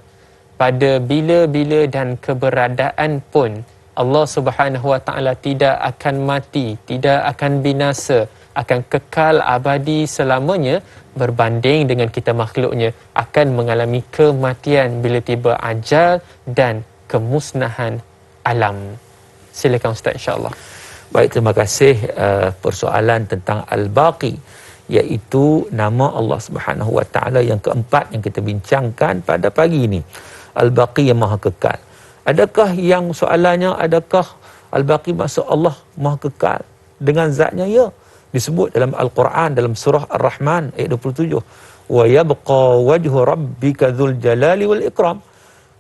pada bila-bila dan keberadaan pun Allah Subhanahu Wa Taala tidak akan mati, tidak akan binasa, akan kekal abadi selamanya, berbanding dengan kita makhluknya akan mengalami kematian bila tiba ajal dan kemusnahan alam? Silakan Ustaz, insya-Allah. Baik, terima kasih. Persoalan tentang Al-Baqi, iaitu nama Allah Subhanahu Wa Taala yang keempat yang kita bincangkan pada pagi ini. Al-Baqi yang Maha Kekal. Adakah yang soalannya, adakah Al-Baqi maksud Allah Maha Kekal dengan zatnya? Ya, disebut dalam Al-Quran dalam surah Ar-Rahman ayat 27. Wa yabqa wajhu rabbika dzul jalali wal ikram.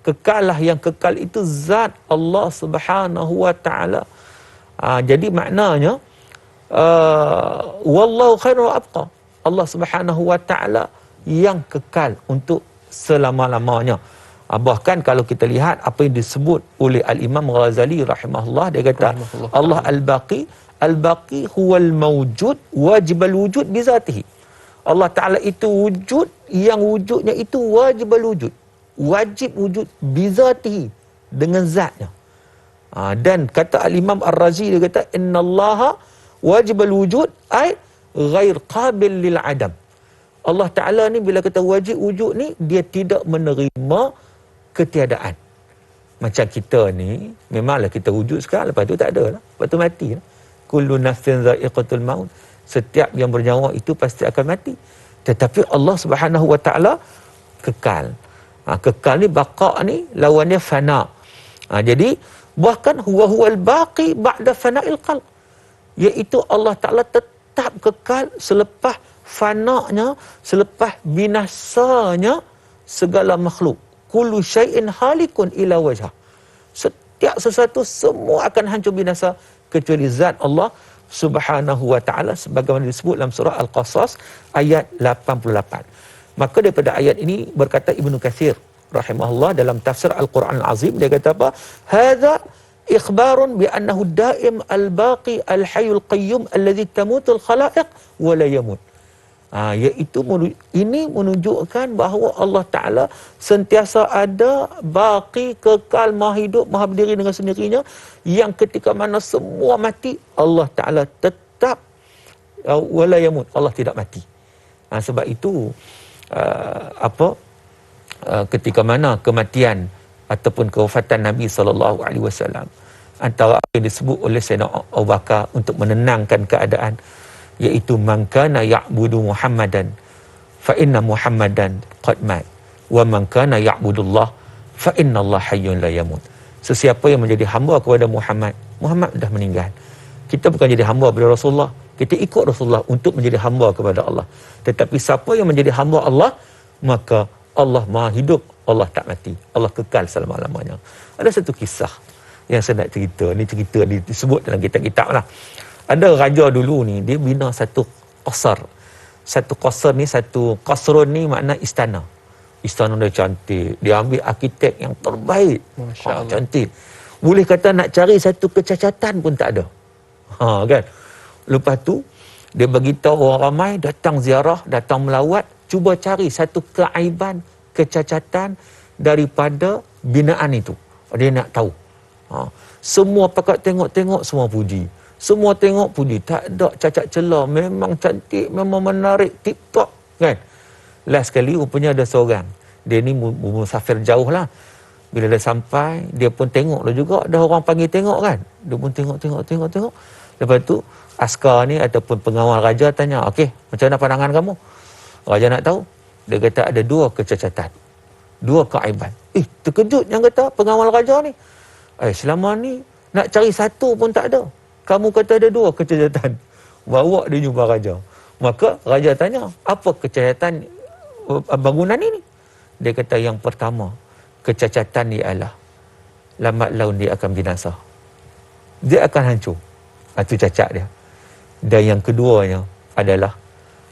Kekallah, yang kekal itu zat Allah Subhanahu Wa Taala. Jadi maknanya wallahu khairu wa abqa. Allah Subhanahu Wa Taala yang kekal untuk selama-lamanya. Bahkan kalau kita lihat apa yang disebut oleh Al-Imam Ghazali rahimahullah, dia kata Allah Al-Baqi huwal mawjud wajibal wujud bizatihi. Allah Ta'ala itu wujud yang wujudnya itu wajibal wujud, wajib wujud bizatihi, dengan zatnya. Dan kata Al-Imam Ar-Razi, dia kata innallaha wajibal wujud ay ghair qabil lil adam. Allah Ta'ala ni bila kata wajib wujud ni, dia tidak menerima ketiadaan. Macam kita ni, memanglah kita wujud sekarang, lepas tu tak ada lah, lepas tu mati lah. Kullu nafsin za'iqatul maut. Setiap yang bernyawa itu pasti akan mati. Tetapi Allah Subhanahu Wa Ta'ala kekal. Kekal ni, baqa ni lawannya fana. Jadi bahkan huwal baqi ba'da fana'il khalq, iaitu Allah Ta'ala tetap kekal selepas fana'nya, selepas binasanya segala makhluk. Kullu syai'in halikun ila wajhah. Setiap sesuatu semua akan hancur binasa kecuali zat Allah Subhanahu Wa Ta'ala, sebagaimana disebut dalam surah Al-Qasas ayat 88. Maka daripada ayat ini berkata Ibnu Katsir rahimahullah dalam tafsir Al-Quran Al-Azim, dia kata apa? Hadza ikhbarun bi annahu daim al-baqi al-hayyul qayyum alladhi tamutul khalaiq wa la yamut. Iaitu ini menunjukkan bahawa Allah Ta'ala sentiasa ada, baqi, kekal, maha hidup, maha berdiri dengan sendirinya, yang ketika mana semua mati, Allah Ta'ala tetap wala yamut, Allah tidak mati. Sebab itu ketika mana kematian ataupun kewafatan Nabi SAW, antara apa yang disebut oleh Sayyidina Abu Bakar untuk menenangkan keadaan, iaitu man kana ya'budu Muhammadan fa inna Muhammadan qad mat wa man kana ya'budullah fa innallaha hayyun la yamut. Sesiapa yang menjadi hamba kepada Muhammad, Muhammad dah meninggal. Kita bukan jadi hamba kepada Rasulullah, kita ikut Rasulullah untuk menjadi hamba kepada Allah. Tetapi siapa yang menjadi hamba Allah, maka Allah Maha hidup, Allah tak mati, Allah kekal selama-lamanya. Ada satu kisah yang saya nak cerita, ni cerita disebut dalam kitab-kitab lah. Ada raja dulu ni, dia bina satu qasar. Satu qasar ni, satu qasrun ni makna istana. Istana dia cantik, dia ambil arkitek yang terbaik. Masya-Allah. Cantik. Boleh kata nak cari satu kecacatan pun tak ada. Kan? Lepas tu dia beritahu orang ramai datang ziarah, datang melawat, cuba cari satu keaiban, kecacatan daripada binaan itu. Dia nak tahu. Semua pakat tengok-tengok, semua puji. Semua tengok puji, tak ada cacat celah, memang cantik, memang menarik, tip-top, kan? Last sekali rupanya ada seorang, dia ni musafir jauh lah, Bila dah sampai, dia pun tengok dah juga, dah orang panggil tengok kan. Dia pun tengok. Lepas tu, askar ni ataupun pengawal raja tanya, okey, macam mana pandangan kamu? Raja nak tahu. Dia kata ada 2 kecacatan. 2 keaiban. Terkejut yang kata pengawal raja ni. Selama ni, nak cari satu pun tak ada. Kamu kata ada 2 kecacatan. Bawa dia jumpa raja. Maka raja tanya, apa kecacatan bangunan ini? Dia kata yang pertama, kecacatan dia ialah lambat laun dia akan binasa. Dia akan hancur. Itu cacat dia. Dan yang keduanya adalah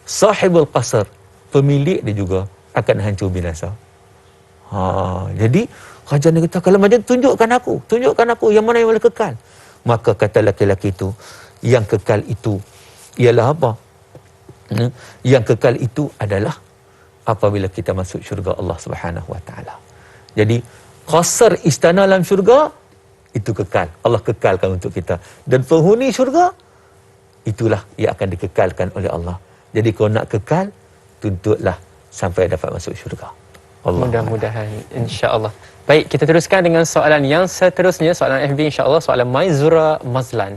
sahibul qasr, pemilik dia juga akan hancur binasa. Jadi raja ni kata, kalau macam tunjukkan aku yang mana yang boleh kekal. Maka kata laki-laki itu, yang kekal itu ialah apa? Yang kekal itu adalah apabila kita masuk syurga Allah Subhanahu Wa Taala. Jadi qasr istana dalam syurga itu kekal. Allah kekalkan untuk kita. Dan penghuni syurga itulah yang akan dikekalkan oleh Allah. Jadi kalau nak kekal, tuntutlah sampai dapat masuk syurga. Allah. Mudah-mudahan, insya-Allah. Baik, kita teruskan dengan soalan yang seterusnya, soalan FB insya-Allah, soalan Maizura Mazlan.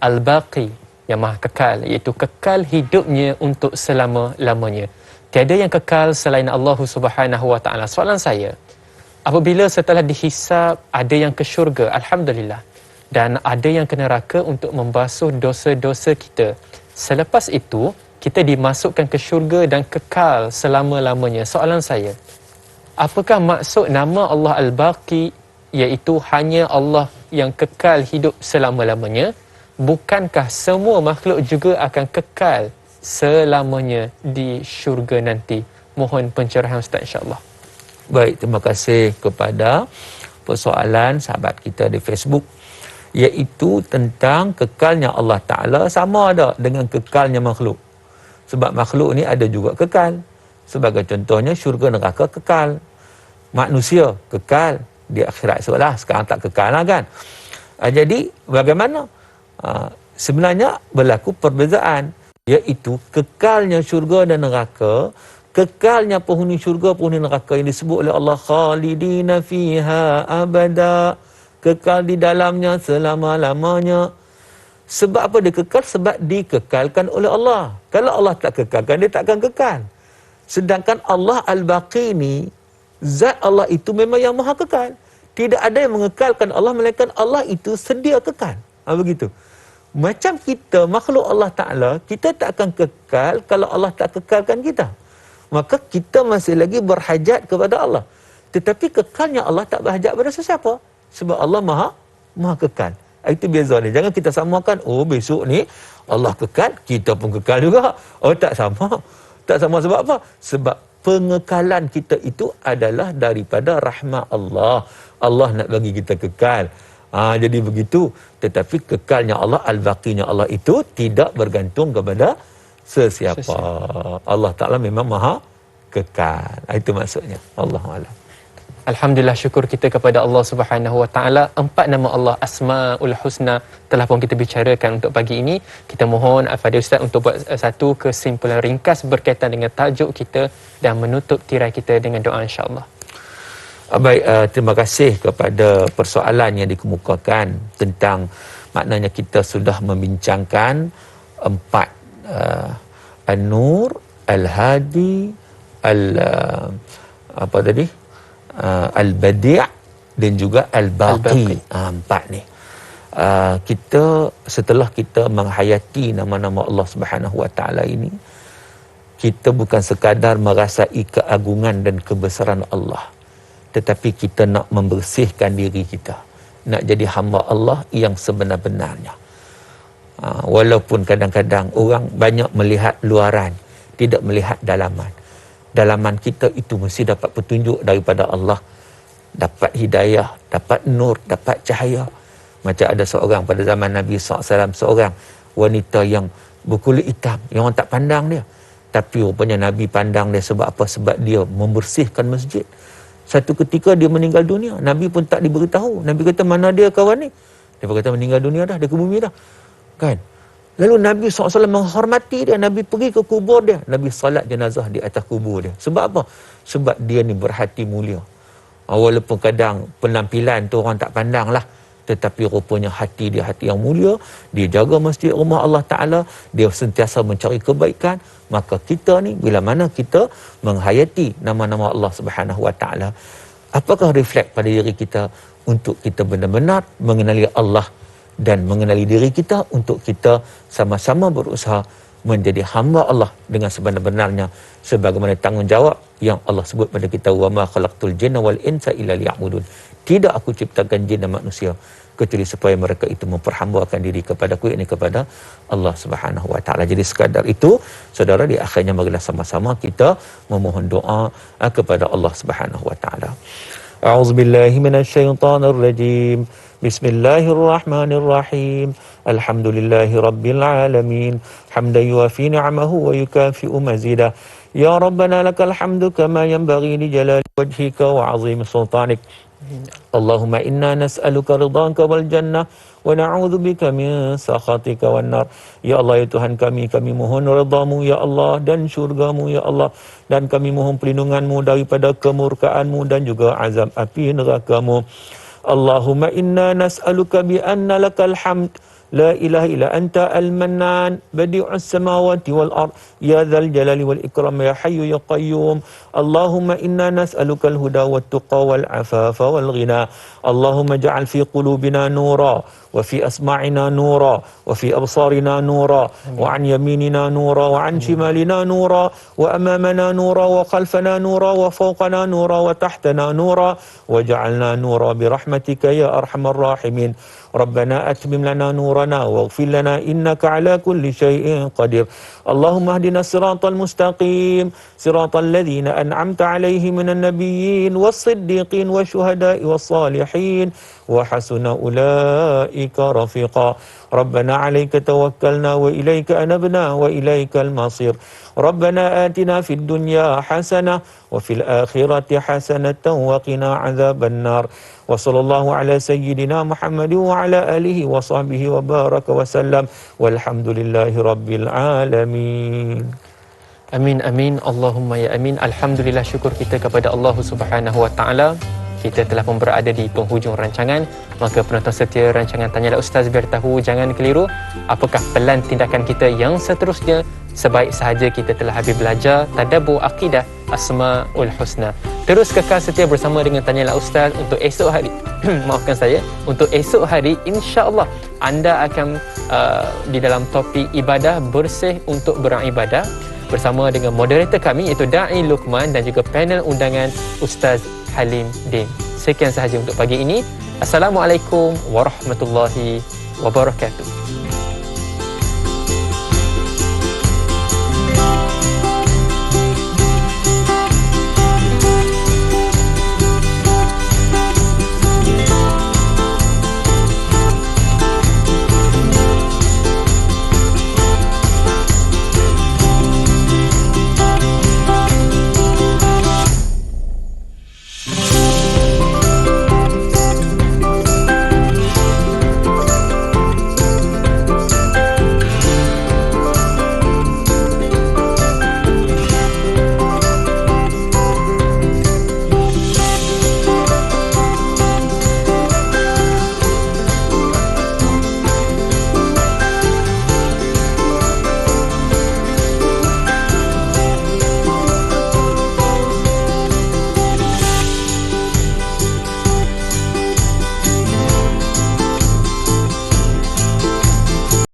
Al-Baqi, yang maha kekal, iaitu kekal hidupnya untuk selama-lamanya. Tiada yang kekal selain Allah Subhanahu Wa Taala. Soalan saya, apabila setelah dihisap ada yang ke syurga, alhamdulillah, dan ada yang ke neraka untuk membasuh dosa-dosa kita. Selepas itu, kita dimasukkan ke syurga dan kekal selama-lamanya. Soalan saya, apakah maksud nama Allah Al-Baqi, iaitu hanya Allah yang kekal hidup selama-lamanya? Bukankah semua makhluk juga akan kekal selamanya di syurga nanti? Mohon pencerahan Ustaz, insya-Allah. Baik, terima kasih kepada persoalan sahabat kita di Facebook, iaitu tentang kekalnya Allah Ta'ala sama ada dengan kekalnya makhluk. Sebab makhluk ni ada juga kekal. Sebagai contohnya, syurga neraka kekal. Manusia kekal di akhirat sebelah, sekarang tak kekal lah kan. Jadi bagaimana? Sebenarnya berlaku perbezaan, iaitu kekalnya syurga dan neraka. Kekalnya penghuni syurga, penghuni neraka yang disebut oleh Allah khalidina fiha abada, kekal di dalamnya selama-lamanya. Sebab apa dia kekal? Sebab dikekalkan oleh Allah. Kalau Allah tak kekalkan, dia takkan kekal. Sedangkan Allah Al-Baqi ni, zat Allah itu memang yang maha kekal. Tidak ada yang mengekalkan Allah, melainkan Allah itu sedia kekal. Begitu. Macam kita, makhluk Allah Ta'ala, kita tak akan kekal kalau Allah tak kekalkan kita. Maka kita masih lagi berhajat kepada Allah. Tetapi kekalnya Allah tak berhajat pada sesiapa. Sebab Allah maha kekal. Itu beza ni. Jangan kita samakan, besok ni Allah kekal, kita pun kekal juga. Tak sama. Tak sama sebab apa? Sebab pengekalan kita itu adalah daripada rahmat Allah. Allah nak bagi kita kekal. Jadi begitu. Tetapi kekalnya Allah, Al-Baqinya Allah itu tidak bergantung kepada sesiapa. Allah Ta'ala memang maha kekal. Itu maksudnya. Allahu'alam. Alhamdulillah, syukur kita kepada Allah Subhanahu Wa Taala. 4 nama Allah Asmaul Husna telah pun kita bicarakan untuk pagi ini. Kita mohon kepada Ustaz untuk buat satu kesimpulan ringkas berkaitan dengan tajuk kita dan menutup tirai kita dengan doa, insya-Allah. Baik, terima kasih kepada persoalan yang dikemukakan tentang maknanya kita sudah membincangkan 4 An-Nur, Al-Hadi, Al-Badi' dan juga Al-Baqi. 4 ni. Kita setelah kita menghayati nama-nama Allah Subhanahu Wa Taala ini, kita bukan sekadar merasai keagungan dan kebesaran Allah, tetapi kita nak membersihkan diri kita, nak jadi hamba Allah yang sebenar-benarnya. Walaupun kadang-kadang orang banyak melihat luaran, tidak melihat dalaman. Dalaman kita itu mesti dapat petunjuk daripada Allah, dapat hidayah, dapat nur, dapat cahaya. Macam ada seorang pada zaman Nabi SAW, seorang wanita yang berkulit hitam, yang orang tak pandang dia. Tapi rupanya Nabi pandang dia. Sebab apa? Sebab dia membersihkan masjid. Satu ketika dia meninggal dunia, Nabi pun tak diberitahu. Nabi kata, mana dia kawan ni? Dia kata meninggal dunia dah, dia ke bumi dah. Kan? Lalu Nabi SAW menghormati dia. Nabi pergi ke kubur dia. Nabi salat jenazah di atas kubur dia. Sebab apa? Sebab dia ni berhati mulia. Walaupun kadang penampilan tu orang tak pandang lah, tetapi rupanya hati dia hati yang mulia, dia jaga masjid rumah Allah Ta'ala, dia sentiasa mencari kebaikan. Maka kita ni bila mana kita menghayati nama-nama Allah Subhanahu Wa Ta'ala, apakah refleks pada diri kita untuk kita benar-benar mengenali Allah dan mengenali diri kita, untuk kita sama-sama berusaha menjadi hamba Allah dengan sebenar-benarnya, sebagaimana tanggungjawab yang Allah sebut pada kita, wa ma khalaqtul jinna wal insa illa liya'budun. Tidak aku ciptakan jin dan manusia kecuali supaya mereka itu memperhambakan diri kepadaku, yakni kepada Allah Subhanahu Wa Ta'ala. Jadi sekadar itu, saudara, di akhirnya marilah sama-sama kita memohon doa kepada Allah Subhanahu Wa Ta'ala. A'udzubillahi minasyaitonirrajim. Bismillahirrahmanirrahim. Alhamdulillahi rabbil alamin. Hamdan yuafi ni'amahu wa yukafi'u mazidah. Ya Rabbana lakal hamdu kama yanbaghi li jalali wajhika wa 'azimi sultanik. Allahumma inna nas'aluka ridhanka wal jannah wa na'udzubika min sakhatika wan nar. Ya Allah, ya Tuhan kami mohon redha-Mu ya Allah dan syurga-Mu ya Allah, dan kami mohon perlindungan-Mu daripada kemurkaan-Mu dan juga azab api neraka-Mu. Allahumma inna nas'aluka bi anna lakal hamd la ilaha illa anta al-mannan badi'us samawati wal ard ya dzal jalali wal ikram ya hayyu ya qayyum. Allahumma inna nas'aluka al-huda wat tuqa wal afafa wal ghina. Allahumma ij'al fi qulubina nura wa fi asma'ina nura wa fi absarina nura wa an yaminina nura wa an shimalina nura wa amamana nura wa khalfana nura wa fawqana nura wa tahtana nura waj'alna nura bi rahmatika ya arhamar rahimin. Rabbana atmim lana nurana waghfir lana innaka ala kulli syai'in qadir. Allahumma hdina siratal mustaqim, siratal ladzina an'amta 'alaihim minan nabiyyin was-siddiqin wasyuhada'i was-salihin wa hasuna ulaika rafiqa. Rabbana 'alaika tawakkalna wa ilaika anabna wa ilaikal masir. Rabbana atina fid dunya hasanah wa fil akhirati hasanatan wa qina 'adzaban nar. Wa sallallahu ala sayyidina Muhammad wa ala alihi wa sahbihi wa baraka wa sallam. Walhamdulillahi rabbil alamin. Amin amin Allahumma ya amin. Alhamdulillah, syukur kita kepada Allah Subhanahu Wa Ta'ala. Kita telah pun berada di penghujung rancangan. Maka penonton setia rancangan Tanyalah Ustaz, biar tahu jangan keliru apakah pelan tindakan kita yang seterusnya. Sebaik sahaja kita telah habis belajar tadabbur akidah Asmaul Husna. Terus kekal setia bersama dengan Tanyalah Ustaz untuk esok hari. Maafkan saya, untuk esok hari insya-Allah anda akan di dalam topik ibadah, bersih untuk beribadah, bersama dengan moderator kami iaitu Da'i Luqman dan juga panel undangan Ustaz Halim Din. Sekian sahaja untuk pagi ini. Assalamualaikum warahmatullahi wabarakatuh.